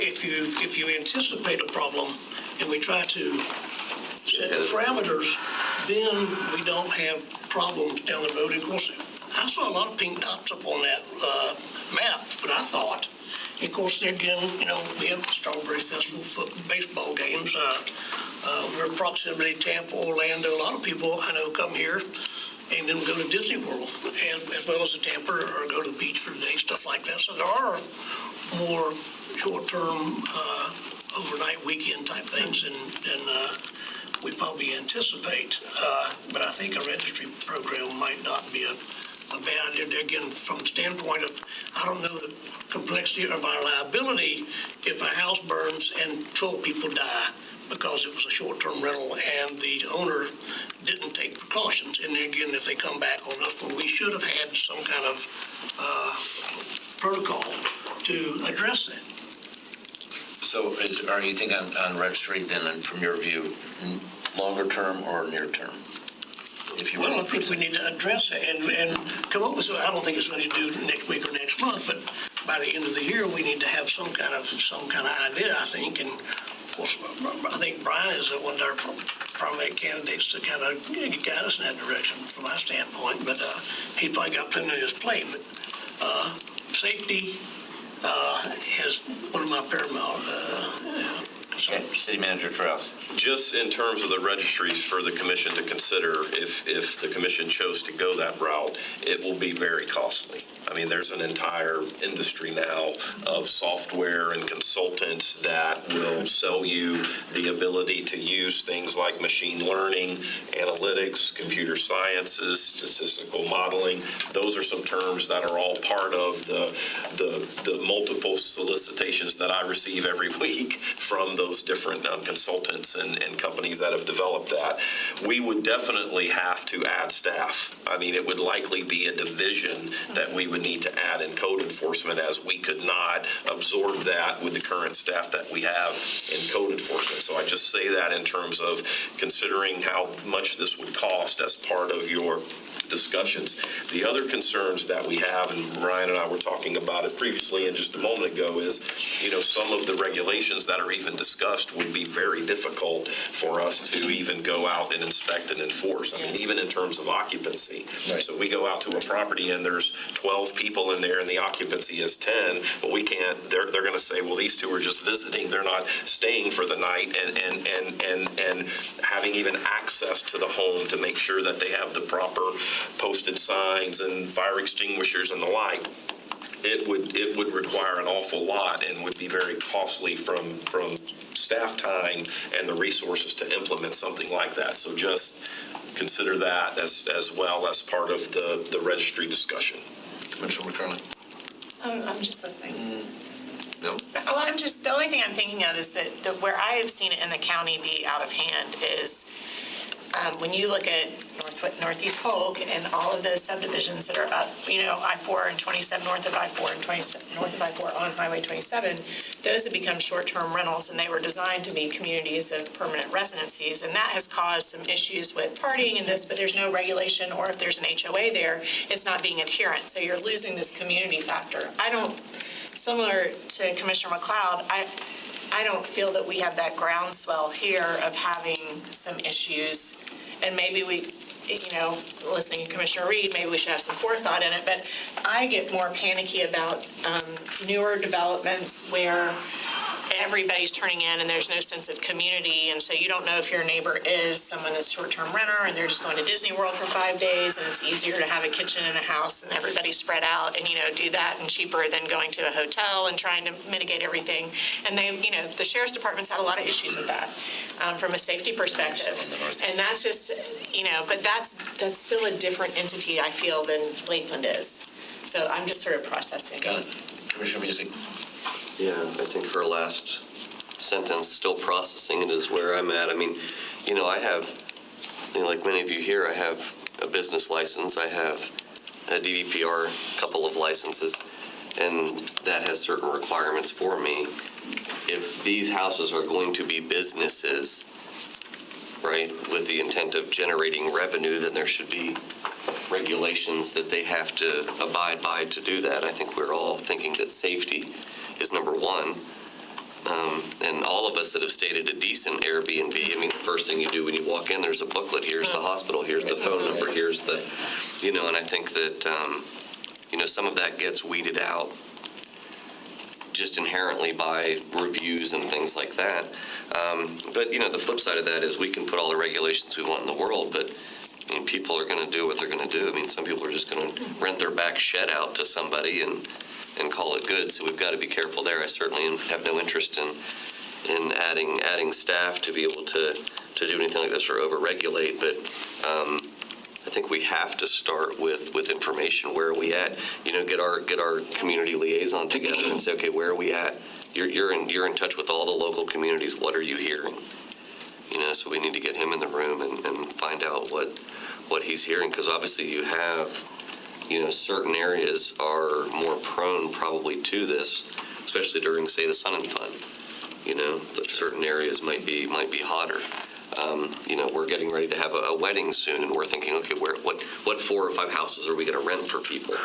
If you anticipate a problem and we try to set parameters, then we don't have problems down the road. Of course, I saw a lot of pink dots up on that map, but I thought, of course, again, we have the Strawberry Festival, baseball games. We're proximity, Tampa, Orlando. A lot of people I know come here and then go to Disney World, as well as a camper, or go to the beach for the day, stuff like that. So there are more short-term, overnight weekend type things than we probably anticipate. But I think a registry program might not be a bad idea. There again, from the standpoint of, I don't know the complexity of our liability if a house burns and 12 people die because it was a short-term rental and the owner didn't take precautions. And then again, if they come back on us, well, we should have had some kind of protocol to address that. So are you thinking on registry then, from your view, longer term or near term? If you Well, I think we need to address it and come up with, I don't think it's going to do next week or next month, but by the end of the year, we need to have some kind of idea, I think. And of course, I think Brian is one of our primary candidates to kind of guide us in that direction from my standpoint, but he probably got plenty on his plate. But safety is one of my paramount concerns. City Manager Strauss. Just in terms of the registries for the commission to consider, if the commission chose to go that route, it will be very costly. I mean, there's an entire industry now of software and consultants that will sell you the ability to use things like machine learning, analytics, computer sciences, statistical modeling. Those are some terms that are all part of the multiple solicitations that I receive every week from those different consultants and companies that have developed that. We would definitely have to add staff. I mean, it would likely be a division that we would need to add in code enforcement, as we could not absorb that with the current staff that we have in code enforcement. So I just say that in terms of considering how much this would cost as part of your discussions. The other concerns that we have, and Ryan and I were talking about it previously and just a moment ago, is, some of the regulations that are even discussed would be very difficult for us to even go out and inspect and enforce. I mean, even in terms of occupancy. Right. So we go out to a property and there's 12 people in there and the occupancy is 10, but we can't, they're going to say, well, these two are just visiting, they're not staying for the night, and having even access to the home to make sure that they have the proper posted signs and fire extinguishers and the like. It would require an awful lot and would be very costly from staff time and the resources to implement something like that. So just consider that as well as part of the registry discussion. Commissioner McCarley. I'm just listening. No. Well, the only thing I'm thinking of is that where I have seen it in the county be out of hand is when you look at Northeast Polk and all of those subdivisions that are up, I-4 and 27 north of I-4 and 27 north of I-4 on Highway 27, those have become short-term rentals, and they were designed to be communities of permanent residencies, and that has caused some issues with partying and this, but there's no regulation, or if there's an HOA there, it's not being adherent, so you're losing this community factor. Similar to Commissioner McLeod, I don't feel that we have that groundswell here of having some issues, and maybe we, listening to Commissioner Reed, maybe we should have some forethought in it, but I get more panicky about newer developments where everybody's turning in and there's no sense of community, and so you don't know if your neighbor is someone that's short-term renter and they're just going to Disney World for 5 days, and it's easier to have a kitchen in a house and everybody's spread out and, do that, and cheaper than going to a hotel and trying to mitigate everything. And the Sheriff's Department's had a lot of issues with that from a safety perspective. And that's just, but that's still a different entity, I feel, than Lakeland is. So I'm just sort of processing. Got it. Commissioner Music. Yeah, I think for last sentence, still processing it is where I'm at. I mean, I have, like many of you here, I have a business license. I have a DVPR, couple of licenses, and that has certain requirements for me. If these houses are going to be businesses, right, with the intent of generating revenue, then there should be regulations that they have to abide by to do that. I think we're all thinking that safety is number one. And all of us that have stayed at a decent Airbnb, I mean, the first thing you do when you walk in, there's a booklet. Here's the hospital, here's the phone number, here's the, and I think that, some of that gets weeded out just inherently by reviews and things like that. But, the flip side of that is we can put all the regulations we want in the world, but I mean, people are going to do what they're going to do. I mean, some people are just going to rent their back shed out to somebody and call it good. So we've got to be careful there. I certainly have no interest in adding staff to be able to do anything like this or over-regulate. But I think we have to start with information. Where are we at? You know, get our community liaison together and say, okay, where are we at? You're in touch with all the local communities. What are you hearing? You know, so we need to get him in the room and find out what he's hearing, because obviously you have, you know, certain areas are more prone probably to this, especially during, say, the Sun and Fun. You know, that certain areas might be hotter. You know, we're getting ready to have a wedding soon, and we're thinking, okay, what 4 or 5 houses are we going to rent for people?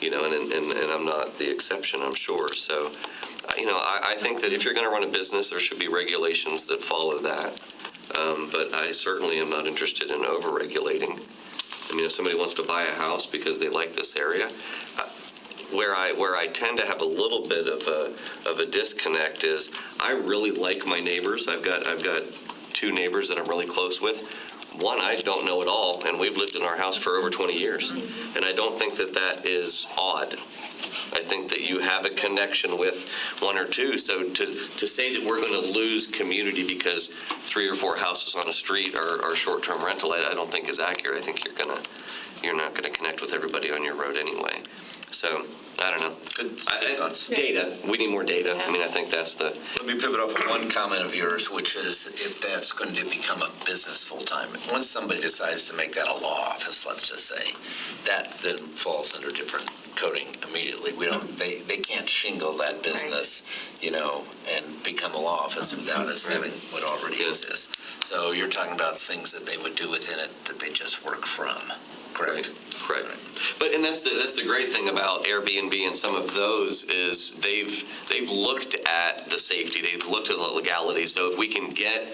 You know, and I'm not the exception, I'm sure. So, you know, I think that if you're going to run a business, there should be regulations that follow that. But I certainly am not interested in over-regulating. I mean, if somebody wants to buy a house because they like this area, where I tend to have a little bit of a disconnect is I really like my neighbors. I've got 2 neighbors that I'm really close with. One I don't know at all, and we've lived in our house for over 20 years. And I don't think that is odd. I think that you have a connection with 1 or 2. So to say that we're going to lose community because 3 or 4 houses on a street are short-term rental, I don't think is accurate. I think you're not going to connect with everybody on your road anyway. So I don't know. Good thoughts. Data. We need more data. I mean, I think that's the. Let me pivot off of one comment of yours, which is if that's going to become a business full-time. Once somebody decides to make that a law office, let's just say, that then falls under different coding immediately. We don't. They can't shingle that business, you know, and become a law office without us having what already exists. So you're talking about things that they would do within it that they just work from. Correct. Correct. But that's the great thing about Airbnb and some of those is they've looked at the safety, they've looked at the legality. So if we can get,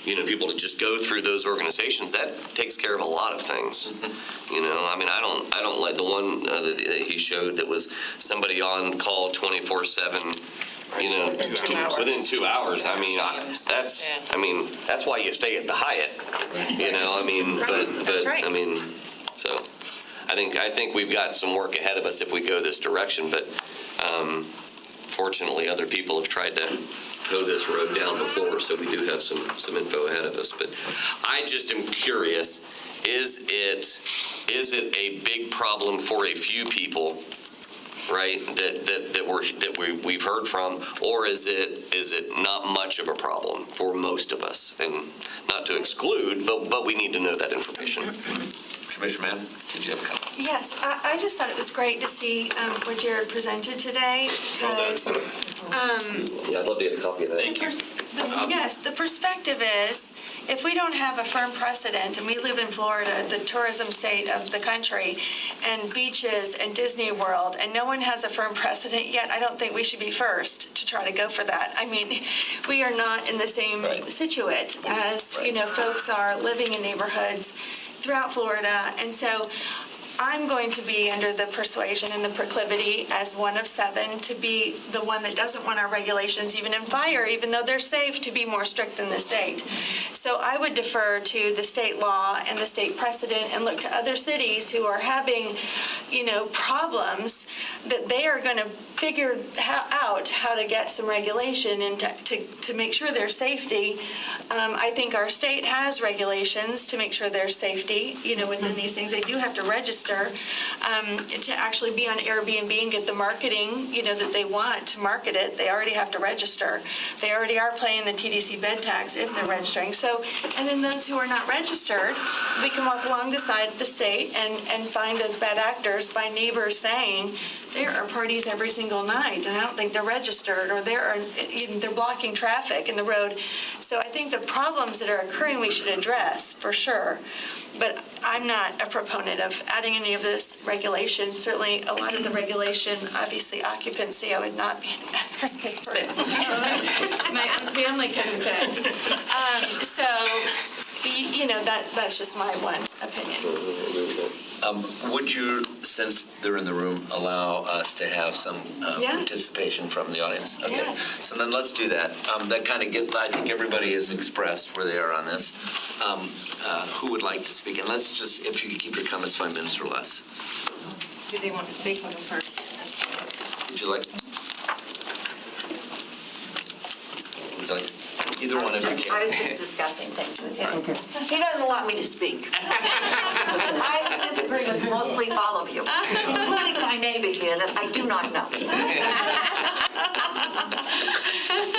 you know, people to just go through those organizations, that takes care of a lot of things. You know, I mean, I don't like the one that he showed that was somebody on call 24/7. You know, within 2 hours. I mean, that's why you stay at the Hyatt. You know, I mean, but I mean, so I think we've got some work ahead of us if we go this direction. But fortunately, other people have tried to go this road down before, so we do have some info ahead of us. But I just am curious: is it a big problem for a few people? Right, that we've heard from, or is it not much of a problem for most of us? And not to exclude, but we need to know that information. Commissioner Mann, did you have a comment? Yes, I just thought it was great to see what Jared presented today, because Yeah, I'd love to get a copy of that. yes, the perspective is, if we don't have a firm precedent, and we live in Florida, the tourism state of the country, and beaches and Disney World, and no one has a firm precedent yet, I don't think we should be first to try to go for that. I mean, we are not in the same situate as, you know, folks are living in neighborhoods throughout Florida. And so I'm going to be under the persuasion and the proclivity as one of 7 to be the one that doesn't want our regulations, even in fire, even though they're safe, to be more strict than the state. So I would defer to the state law and the state precedent and look to other cities who are having, you know, problems that they are going to figure out how to get some regulation and to make sure there's safety. I think our state has regulations to make sure there's safety, you know, within these things. They do have to register to actually be on Airbnb and get the marketing, you know, that they want to market it. They already have to register. They already are paying the TDC bed tax if they're registering. So, and then those who are not registered, we can walk along the side of the state and find those bad actors by neighbors saying, there are parties every single night, and I don't think they're registered, or they're blocking traffic in the road. So I think the problems that are occurring we should address, for sure. But I'm not a proponent of adding any of this regulation. Certainly, a lot of the regulation, obviously occupancy, I would not be in favor of it. My own family couldn't fit. So, you know, that's just my one opinion. Would you since they're in the room, allow us to have some Yeah. participation from the audience? Okay, Yeah. so then let's do that. That kind of I think everybody has expressed where they are on this. Who would like to speak? And let's just, if you could keep your comments 5 minutes or less. Do they want to speak on them first? Would you like? Either one of you I can. was just discussing things with him. He doesn't want me to speak. I disagree with mostly all of you, including my neighbor here that I do not know.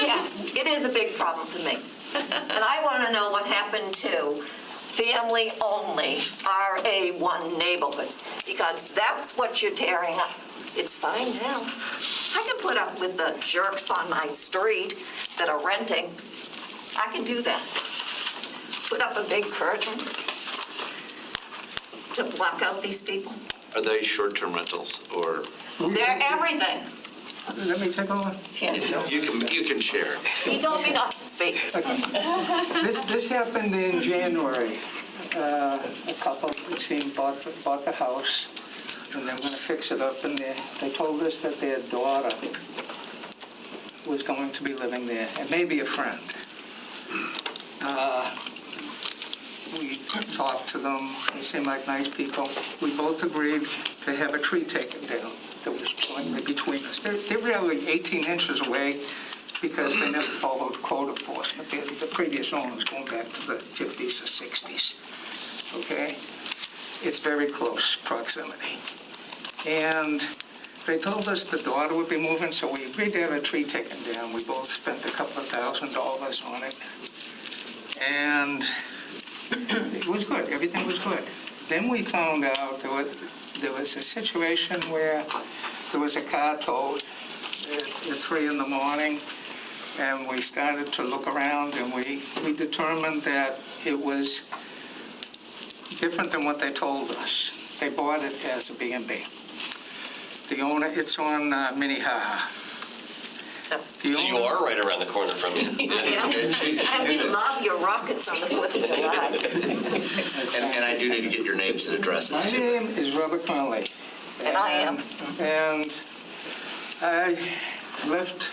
Yes, it is a big problem for me. And I want to know what happened to family-only RA1 neighborhoods, because that's what you're tearing up. It's fine now. I can put up with the jerks on my street that are renting. I can do that. Put up a big curtain to block out these people. Are they short-term rentals or? They're everything. Let me take over. You can share. He told me not to speak. This happened in January. A couple, it seemed, bought the house, and they were going to fix it up, and they told us that their daughter was going to be living there, and maybe a friend. We talked to them. They seemed like nice people. We both agreed to have a tree taken down that was jointly between us. They're really 18 inches away because they never followed code enforcement. The previous owners going back to the 50s or 60s. Okay? It's very close proximity. And they told us the daughter would be moving, so we agreed to have a tree taken down. We both spent a couple of $1,000s on it. And it was good. Everything was good. Then we found out there was a situation where there was a car towed at 3 in the morning, and we started to look around, and we determined that it was different than what they told us. They bought it as a B&B. The owner, it's on Minnehaha. So you are right around the corner from me. And we love your rockets on the 4th of July. And I do need to get your names and addresses My too. name is Robert Conley. And I am. And I left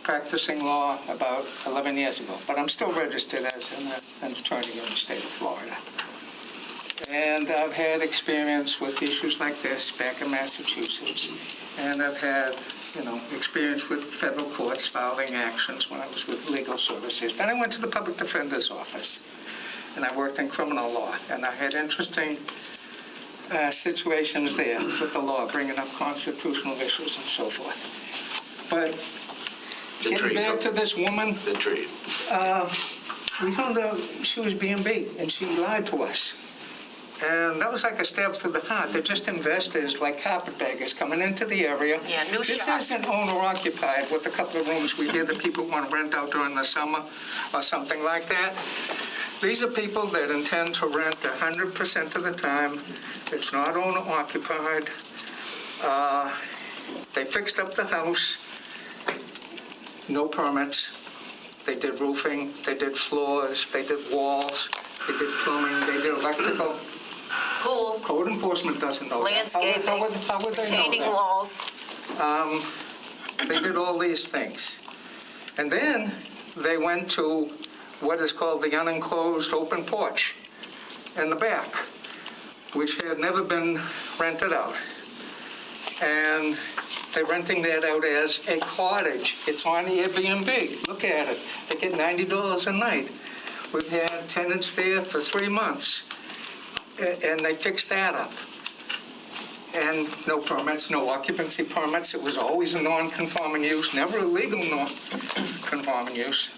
practicing law about 11 years ago, but I'm still registered as an attorney in the state of Florida. And I've had experience with issues like this back in Massachusetts. And I've had, experience with federal courts filing actions when I was with legal services. Then I went to the public defender's office, and I worked in criminal law. And I had interesting situations there with the law, bringing up constitutional issues and so forth. But getting back to this woman, The tree. we found out she was B&B, and she lied to us. And that was like a stab through the heart. They're just investors, like carpetbaggers, coming into the area. Yeah, new This sharks. isn't owner-occupied with a couple of rooms we hear that people want to rent out during the summer or something like that. These are people that intend to rent 100% of the time. It's not owner-occupied. They fixed up the house, no permits. They did roofing, they did floors, they did walls, they did plumbing, they did electrical. Pool, Code enforcement doesn't know that. landscaping, How would they know retaining that? walls. They did all these things. And then they went to what is called the unenclosed open porch in the back, which had never been rented out. And they're renting that out as a cottage. It's on Airbnb. Look at it. They get $90 a night. We've had tenants there for 3 months, and they fixed that up. And no permits, no occupancy permits. It was always a non-conforming use, never a legal non-conforming use.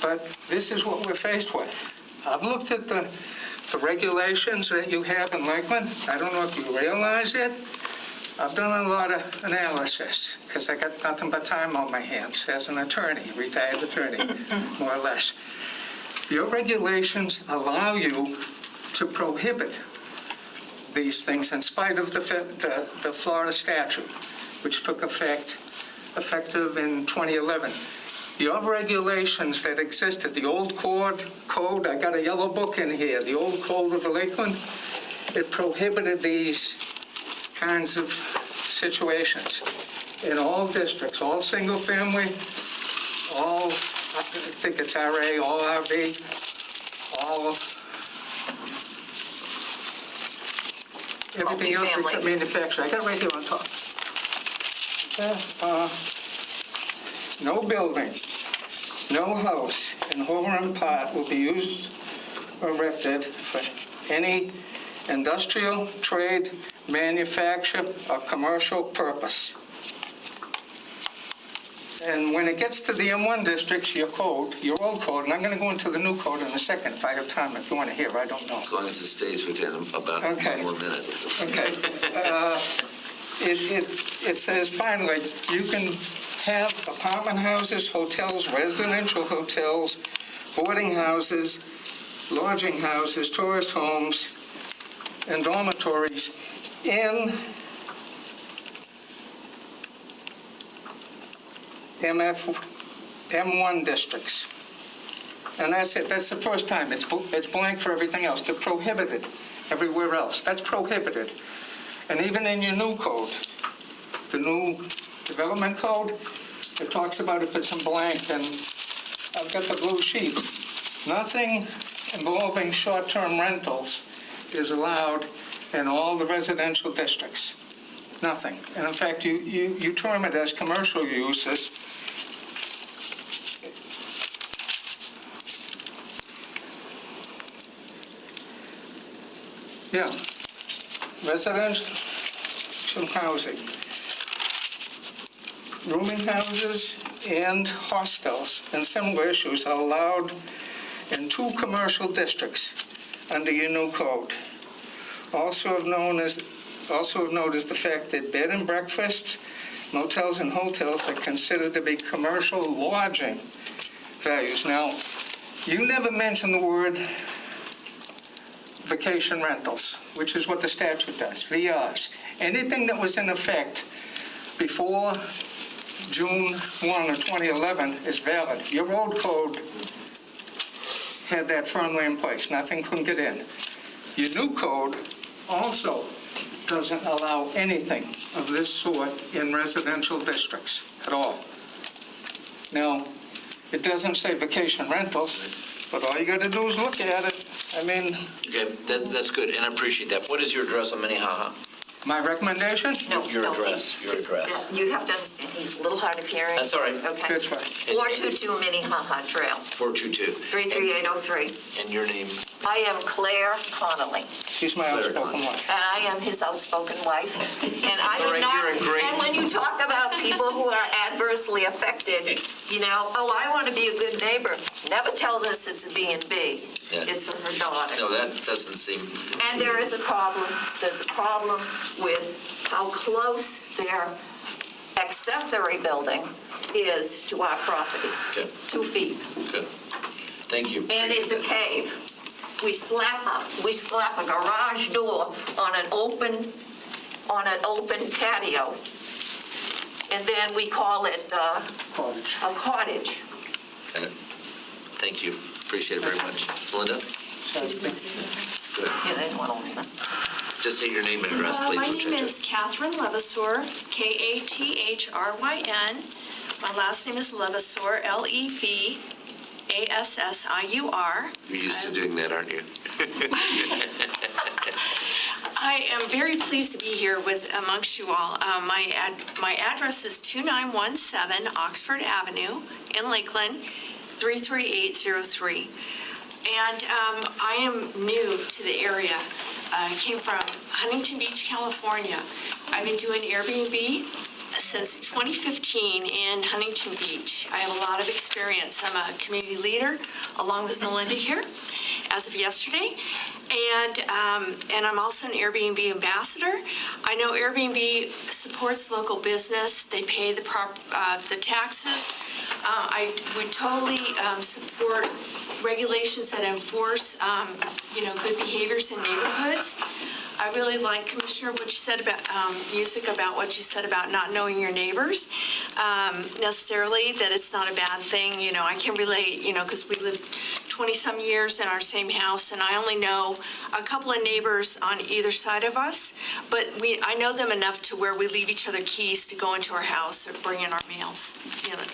But this is what we're faced with. I've looked at the regulations that you have in Lakeland. I don't know if you realize it. I've done a lot of analysis because I got nothing but time on my hands as an attorney, retired attorney, more or less. Your regulations allow you to prohibit these things in spite of the Florida statute, which took effective in 2011. Your regulations that existed, the old code, I got a yellow book in here, the old code of Lakeland, it prohibited these kinds of situations in all districts, all single-family, all, I think it's RA, all RV, all, everything else except manufacturing. I got it right here on top. No building, no house in whole or in part will be used or erected for any industrial, trade, manufacture, or commercial purpose. And when it gets to the M1 districts, your code, your old code, and I'm going to go into the new code in a second if I have time, if you want to hear, I don't know. As long as it stays within about Okay. 1 more minute. Okay. It says finally, you can have apartment houses, hotels, residential hotels, boarding houses, lodging houses, tourist homes, and dormitories in M1 districts. And that's it. That's the first time. It's blank for everything else. They're prohibited everywhere else. That's prohibited. And even in your new code, the new development code, it talks about if it's in blank, and I've got the blue sheet. Nothing involving short-term rentals is allowed in all the residential districts. Nothing. And in fact, you term it as commercial uses. Yeah, residential housing, rooming houses and hostels and similar issues are allowed in 2 commercial districts under your new code. Also of note is the fact that bed and breakfast, motels and hotels are considered to be commercial lodging values. Now, you never mention the word vacation rentals, which is what the statute does, VRs. Anything that was in effect before June 1 of 2011 is valid. Your old code had that firmly in place. Nothing can get in. Your new code also doesn't allow anything of this sort in residential districts at all. Now, it doesn't say vacation rentals, but all you got to do is look at it. I mean... Okay, that's good, and I appreciate that. What is your address on Minnehaha? My recommendation? Your address. You have to understand, he's a little hard of hearing. That's all right. Okay. That's right. 422 Minnehaha Trail, 422. 33803. And your name? I am Claire Connolly, She's my outspoken wife. and I am his outspoken wife. And I All am right, not, you're in great- and when you talk about people who are adversely affected, you know, oh, I want to be a good neighbor, never tell this it's a B&B. Yeah. It's for her daughter. No, that doesn't seem... And there is a problem. There's a problem with how close their accessory building is to our property. Okay. 2 feet. Good. Thank you. And it's a Appreciate cave. We slap a garage door on an open patio, and then we call it a cottage. that. Thank you. Appreciate it very much. Melinda? Good. Yeah, they don't want to listen. Just say your name and address, please. My We'll name check is Catherine Levasseur, Kathryn. My last name is Levasseur, Levasseur. You're used to doing that, aren't you? I am very pleased to be here amongst you all. My address is 2917 Oxford Avenue in Lakeland, 33803. And I am new to the area. I came from Huntington Beach, California. I've been doing Airbnb since 2015 in Huntington Beach. I have a lot of experience. I'm a community leader, along with Melinda here, as of yesterday. And I'm also an Airbnb ambassador. I know Airbnb supports local business. They pay the taxes. I would totally support regulations that enforce, good behaviors in neighborhoods. I really like, Commissioner, what you said about music, about what you said about not knowing your neighbors necessarily, that it's not a bad thing. You know, I can relate, you know, because we lived 20-some years in our same house, and I only know a couple of neighbors on either side of us, but I know them enough to where we leave each other keys to go into our house or bring in our mails,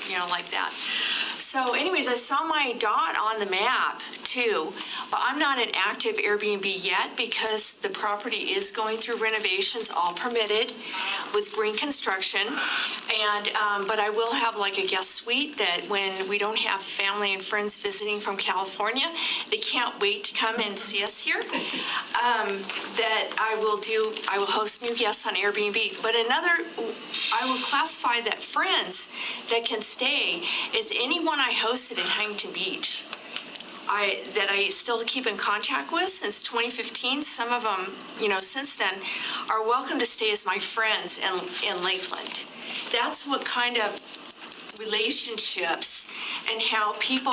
you know, like that. So anyways, I saw my dot on the map too, but I'm not an active Airbnb yet because the property is going through renovations, all permitted with green construction. And, but I will have like a guest suite that when we don't have family and friends visiting from California, they can't wait to come and see us here, that I will host new guests on Airbnb. But I will classify that friends that can stay is anyone I hosted in Huntington Beach. That I still keep in contact with since 2015. Some of them, you know, since then, are welcome to stay as my friends in Lakeland. That's what kind of relationships and how people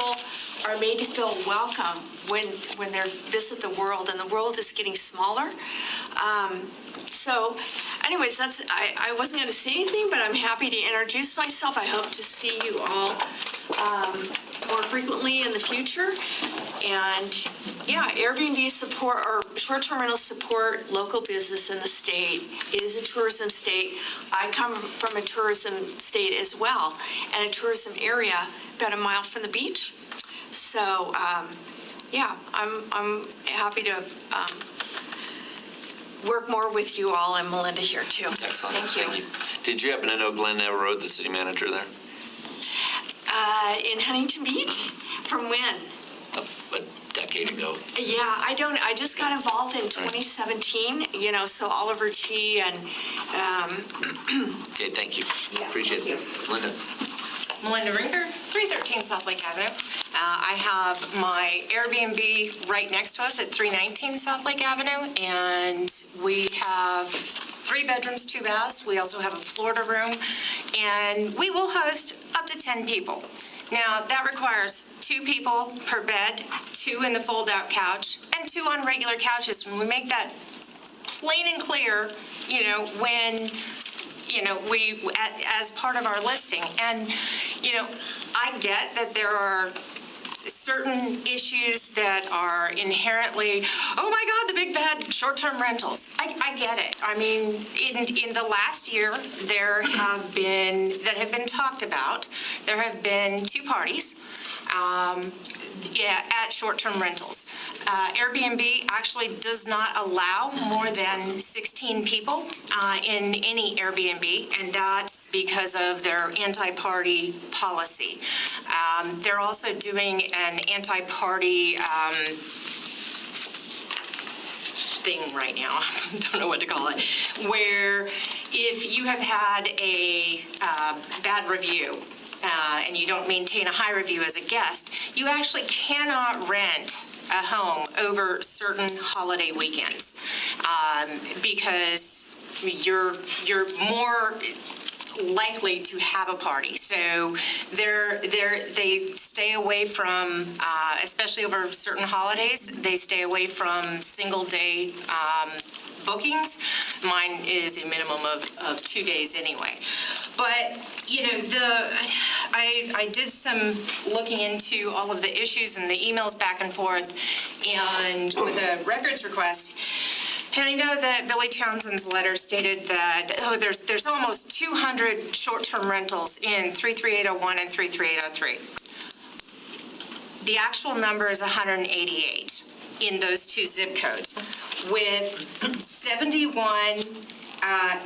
are made to feel welcome when they visit the world, and the world is getting smaller. So anyways, I wasn't going to say anything, but I'm happy to introduce myself. I hope to see you all more frequently in the future. And yeah, Airbnb support or short-term rental support local business in the state. It is a tourism state. I come from a tourism state as well, and a tourism area about a mile from the beach. So yeah, I'm happy to work more with you all, and Melinda here too. Excellent. Thank you. Did you happen to know Glenn Everode, the city manager there? In Huntington Beach? From when? A decade ago. Yeah, I just got involved in 2017, you know, so Oliver Chi and... Okay, thank you. Yeah, Appreciate thank it. Linda? Melinda Rinker, 313 South Lake Avenue. I have my Airbnb right next to us at 319 South Lake Avenue, and we have 3 bedrooms, 2 baths. We also have a Florida room, and we will host up to 10 people. Now, that requires 2 people per bed, 2 in the fold-out couch, and 2 on regular couches. When we make that plain and clear, you know, when, you know, as part of our listing. And, you know, I get that there are certain issues that are inherently, oh my God, the big bad short-term rentals. I get it. I mean, in the last year, there have been, that have been talked about, there have been 2 parties at short-term rentals. Airbnb actually does not allow more than 16 people in any Airbnb, and that's because of their anti-party policy. They're also doing an anti-party thing right now, don't know what to call it, where if you have had a bad review, and you don't maintain a high review as a guest, you actually cannot rent a home over certain holiday weekends because you're more likely to have a party. So they stay away from, especially over certain holidays, they stay away from single day bookings. Mine is a minimum of 2 days anyway. But, you know, I did some looking into all of the issues and the emails back and forth, and with a records request, and I know that Billy Townsend's letter stated that, oh, there's almost 200 short-term rentals in 33801 and 33803. The actual number is 188 in those 2 zip codes, with 71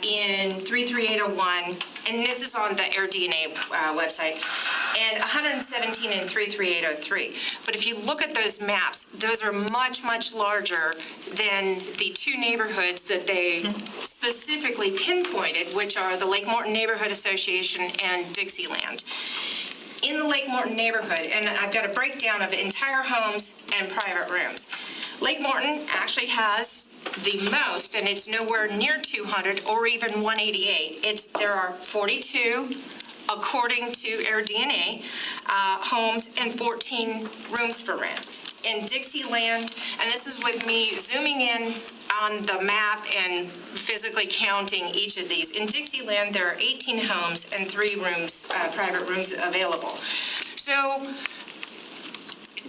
in 33801, and this is on the AirDNA website, and 117 in 33803. But if you look at those maps, those are much, much larger than the 2 neighborhoods that they specifically pinpointed, which are the Lake Morton Neighborhood Association and Dixieland. In the Lake Morton neighborhood, and I've got a breakdown of entire homes and private rooms. Lake Morton actually has the most, and it's nowhere near 200 or even 188. There are 42, according to AirDNA, homes and 14 rooms for rent. in Dixieland, and this is with me zooming in on the map and physically counting each of these. In Dixieland, there are 18 homes and 3 rooms, private rooms available. So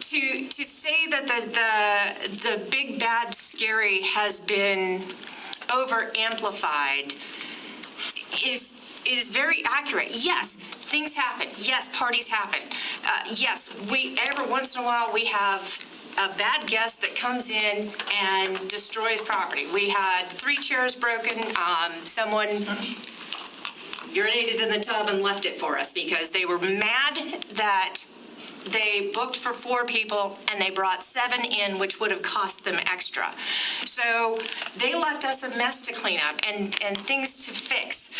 to say that the big, bad, scary has been over-amplified is very accurate. Yes, things happen. Yes, parties happen. Yes, every once in a while we have a bad guest that comes in and destroys property. We had 3 chairs broken. Someone urinated in the tub and left it for us because they were mad that they booked for 4 people and they brought 7 in, which would have cost them extra. So they left us a mess to clean up and things to fix.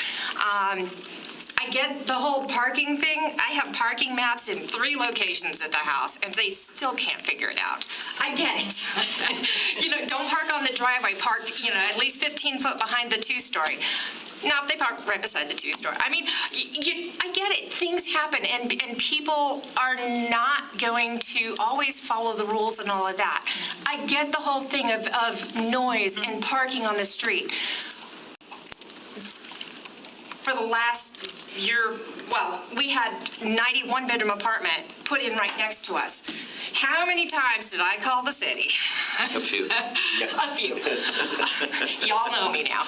I get the whole parking thing. I have parking maps in 3 locations at the house, and they still can't figure it out. I get it. Don't park on the driveway. Park, at least 15 foot behind the 2-story. No, they park right beside the 2-story. I mean, I get it. Things happen, and people are not going to always follow the rules and all of that. I get the whole thing of noise and parking on the street. For the last year, we had 91-bedroom apartment put in right next to us. How many times did I call the city? A few. A few. Y'all know me now.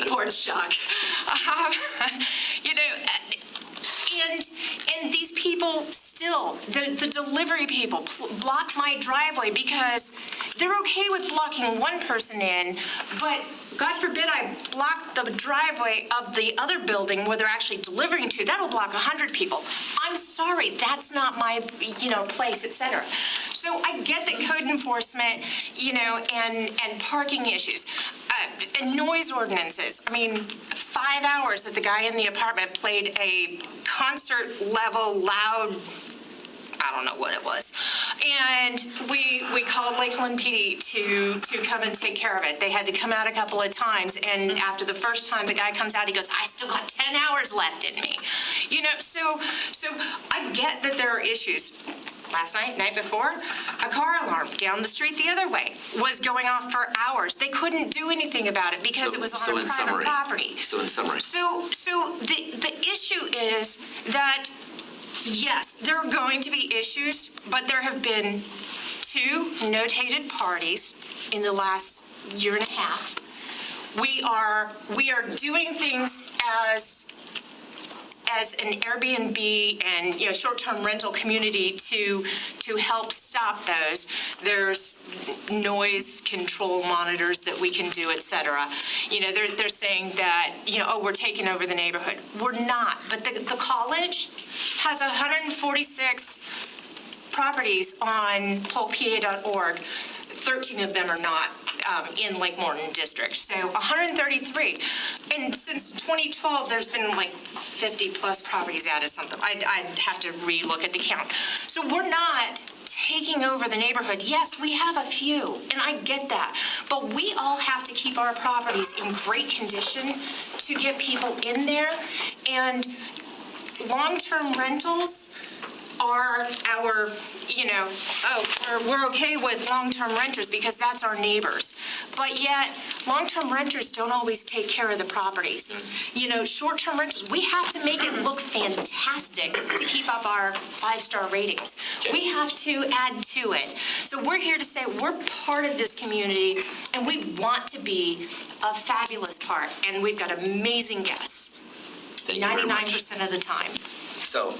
Poor Chuck. And these people still, the delivery people block my driveway because they're okay with blocking one person in, but God forbid I block the driveway of the other building where they're actually delivering to. That'll block 100 people. I'm sorry, that's not my, place, etc. So I get the code enforcement, and parking issues. And noise ordinances. I mean, 5 hours that the guy in the apartment played a concert level loud, I don't know what it was. And we called Lakeland PD to come and take care of it. They had to come out a couple of times, and after the first time the guy comes out, he goes, I still got 10 hours left in me. So I get that there are issues. Last night before, a car alarm down the street the other way was going off for hours. They couldn't do anything about it because it was on a private property. So in summary. So the issue is that, yes, there are going to be issues, but there have been 2 notated parties in the last year and a half. We are doing things as an Airbnb and short-term rental community to help stop those. There's noise control monitors that we can do, et cetera. They're saying that we're taking over the neighborhood. We're not, but the college has 146 properties on pollpa.org. 13 of them are not in Lake Morton District, so 133. And since 2012, there's been like 50-plus properties added something. I'd have to re-look at the count. So we're not taking over the neighborhood. Yes, we have a few, and I get that. But we all have to keep our properties in great condition to get people in there. And long-term rentals are our, we're okay with long-term renters because that's our neighbors. But yet, long-term renters don't always take care of the properties. Short-term renters, we have to make it look fantastic to keep up our 5-star ratings. We have to add to it. So we're here to say we're part of this community, and we want to be a fabulous part. And we've got amazing guests. Thank you very much. 99% of the time. So,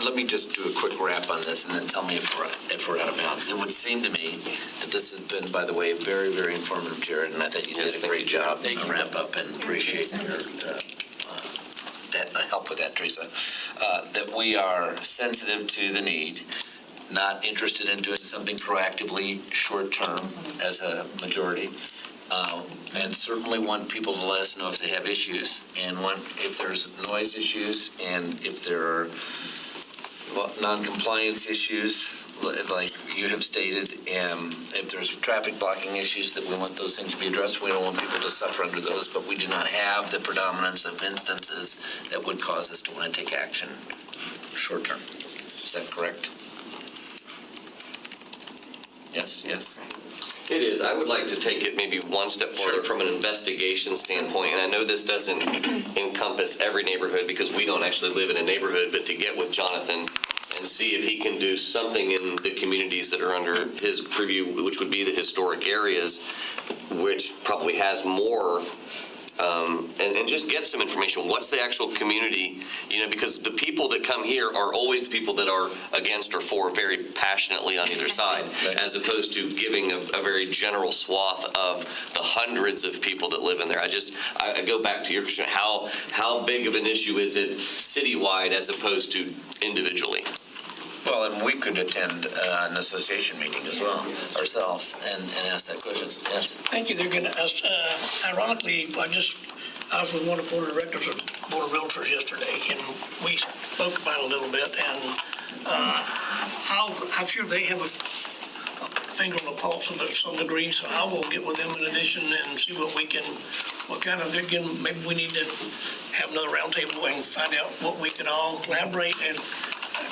let me just do a quick wrap on this and then tell me if we're out of bounds. It would seem to me that this has been, by the way, very, very informative, Jared, and I think you did a great job. Thank you. Wrap up and appreciate your help with that, Teresa. That we are sensitive to the need, not interested in doing something proactively short-term as a majority, and certainly want people to let us know if they have issues, and if there's noise issues, and if there are non-compliance issues, like you have stated, and if there's traffic blocking issues, that we want those things to be addressed. We don't want people to suffer under those, but we do not have the predominance of instances that would cause us to want to take action short-term. Is that correct? Yes, yes. It is. I would like to take it maybe one step further from an investigation standpoint, and I know this doesn't encompass every neighborhood because we don't actually live in a neighborhood, but to get with Jonathan and see if he can do something in the communities that are under his purview, which would be the historic areas, which probably has more, and just get some information. What's the actual community? Because the people that come here are always the people that are against or for very passionately on either side, as opposed to giving a very general swath of the hundreds of people that live in there. I go back to your question, how big of an issue is it citywide as opposed to individually? Well, and we could attend an association meeting as well, ourselves, and ask that question. Yes. Thank you. They're going to ask, ironically, I was with one of the board of directors of Board of Realtors yesterday, and we spoke about it a little bit, and I'm sure they have a finger on the pulse of it to some degree, so I will get with them in addition and see maybe we need to have another roundtable and find out what we can all collaborate and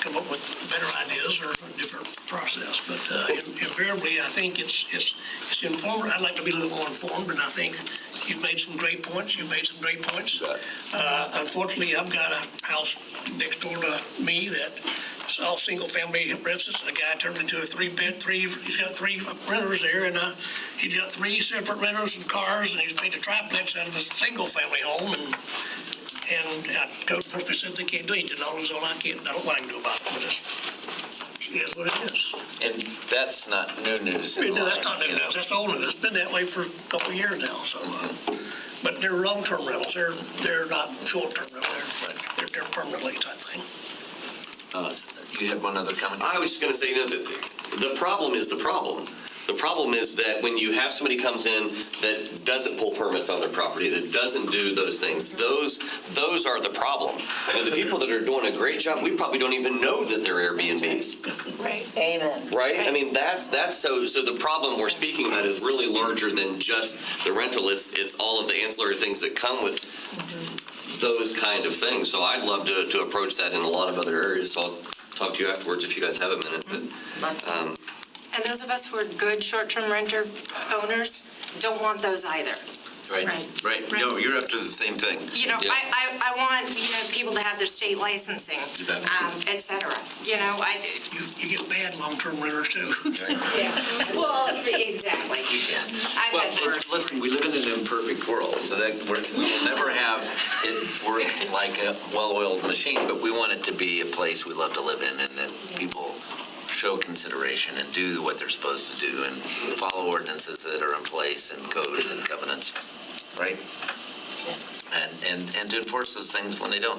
come up with better ideas or a different process. But invariably, I think it's informative. I'd like to be a little more informed, and I think you've made some great points. Unfortunately, I've got a house next door to me that it's all single-family residence, and the guy turned into a he's got 3 renters there, and he's got 3 separate renters and cars, and he's made a triplex out of a single-family home, and code enforcement says they can't do it. He did all his own. I don't know what I can do about it, but it is what it is. And that's not new news. No, that's not new news. That's old news. It's been that way for a couple of years now. So, but they're long-term rentals. They're not short-term rentals. They're permanently type thing. You had one other comment? I was just going to say, the problem is the problem. The problem is that when you have somebody comes in that doesn't pull permits on their property, that doesn't do those things, those are the problem. The people that are doing a great job, we probably don't even know that they're Airbnbs. Right. Amen. Right? I mean, that's so the problem we're speaking about is really larger than just the rental. It's all of the ancillary things that come with those kind of things. So I'd love to approach that in a lot of other areas. So I'll talk to you afterwards if you guys have a minute. But And those of us who are good short-term renter owners don't want those either. Right. No, you're after the same thing. Yeah. I want, people to have their state licensing, et cetera. You get bad long-term renters too. Yeah. Well, exactly. Well, listen, we live in an imperfect world, so that we'll never have it work like a well-oiled machine, but we want it to be a place we love to live in and that people show consideration and do what they're supposed to do and follow ordinances that are in place and codes and covenants, right? Yeah. And to enforce those things when they don't.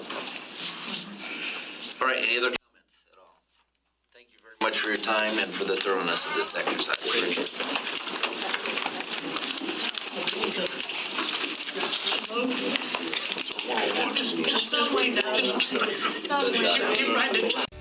All right, any other comments at all? Thank you very much for your time and for the thoroughness of this exercise. Appreciate it. Just way down. Just right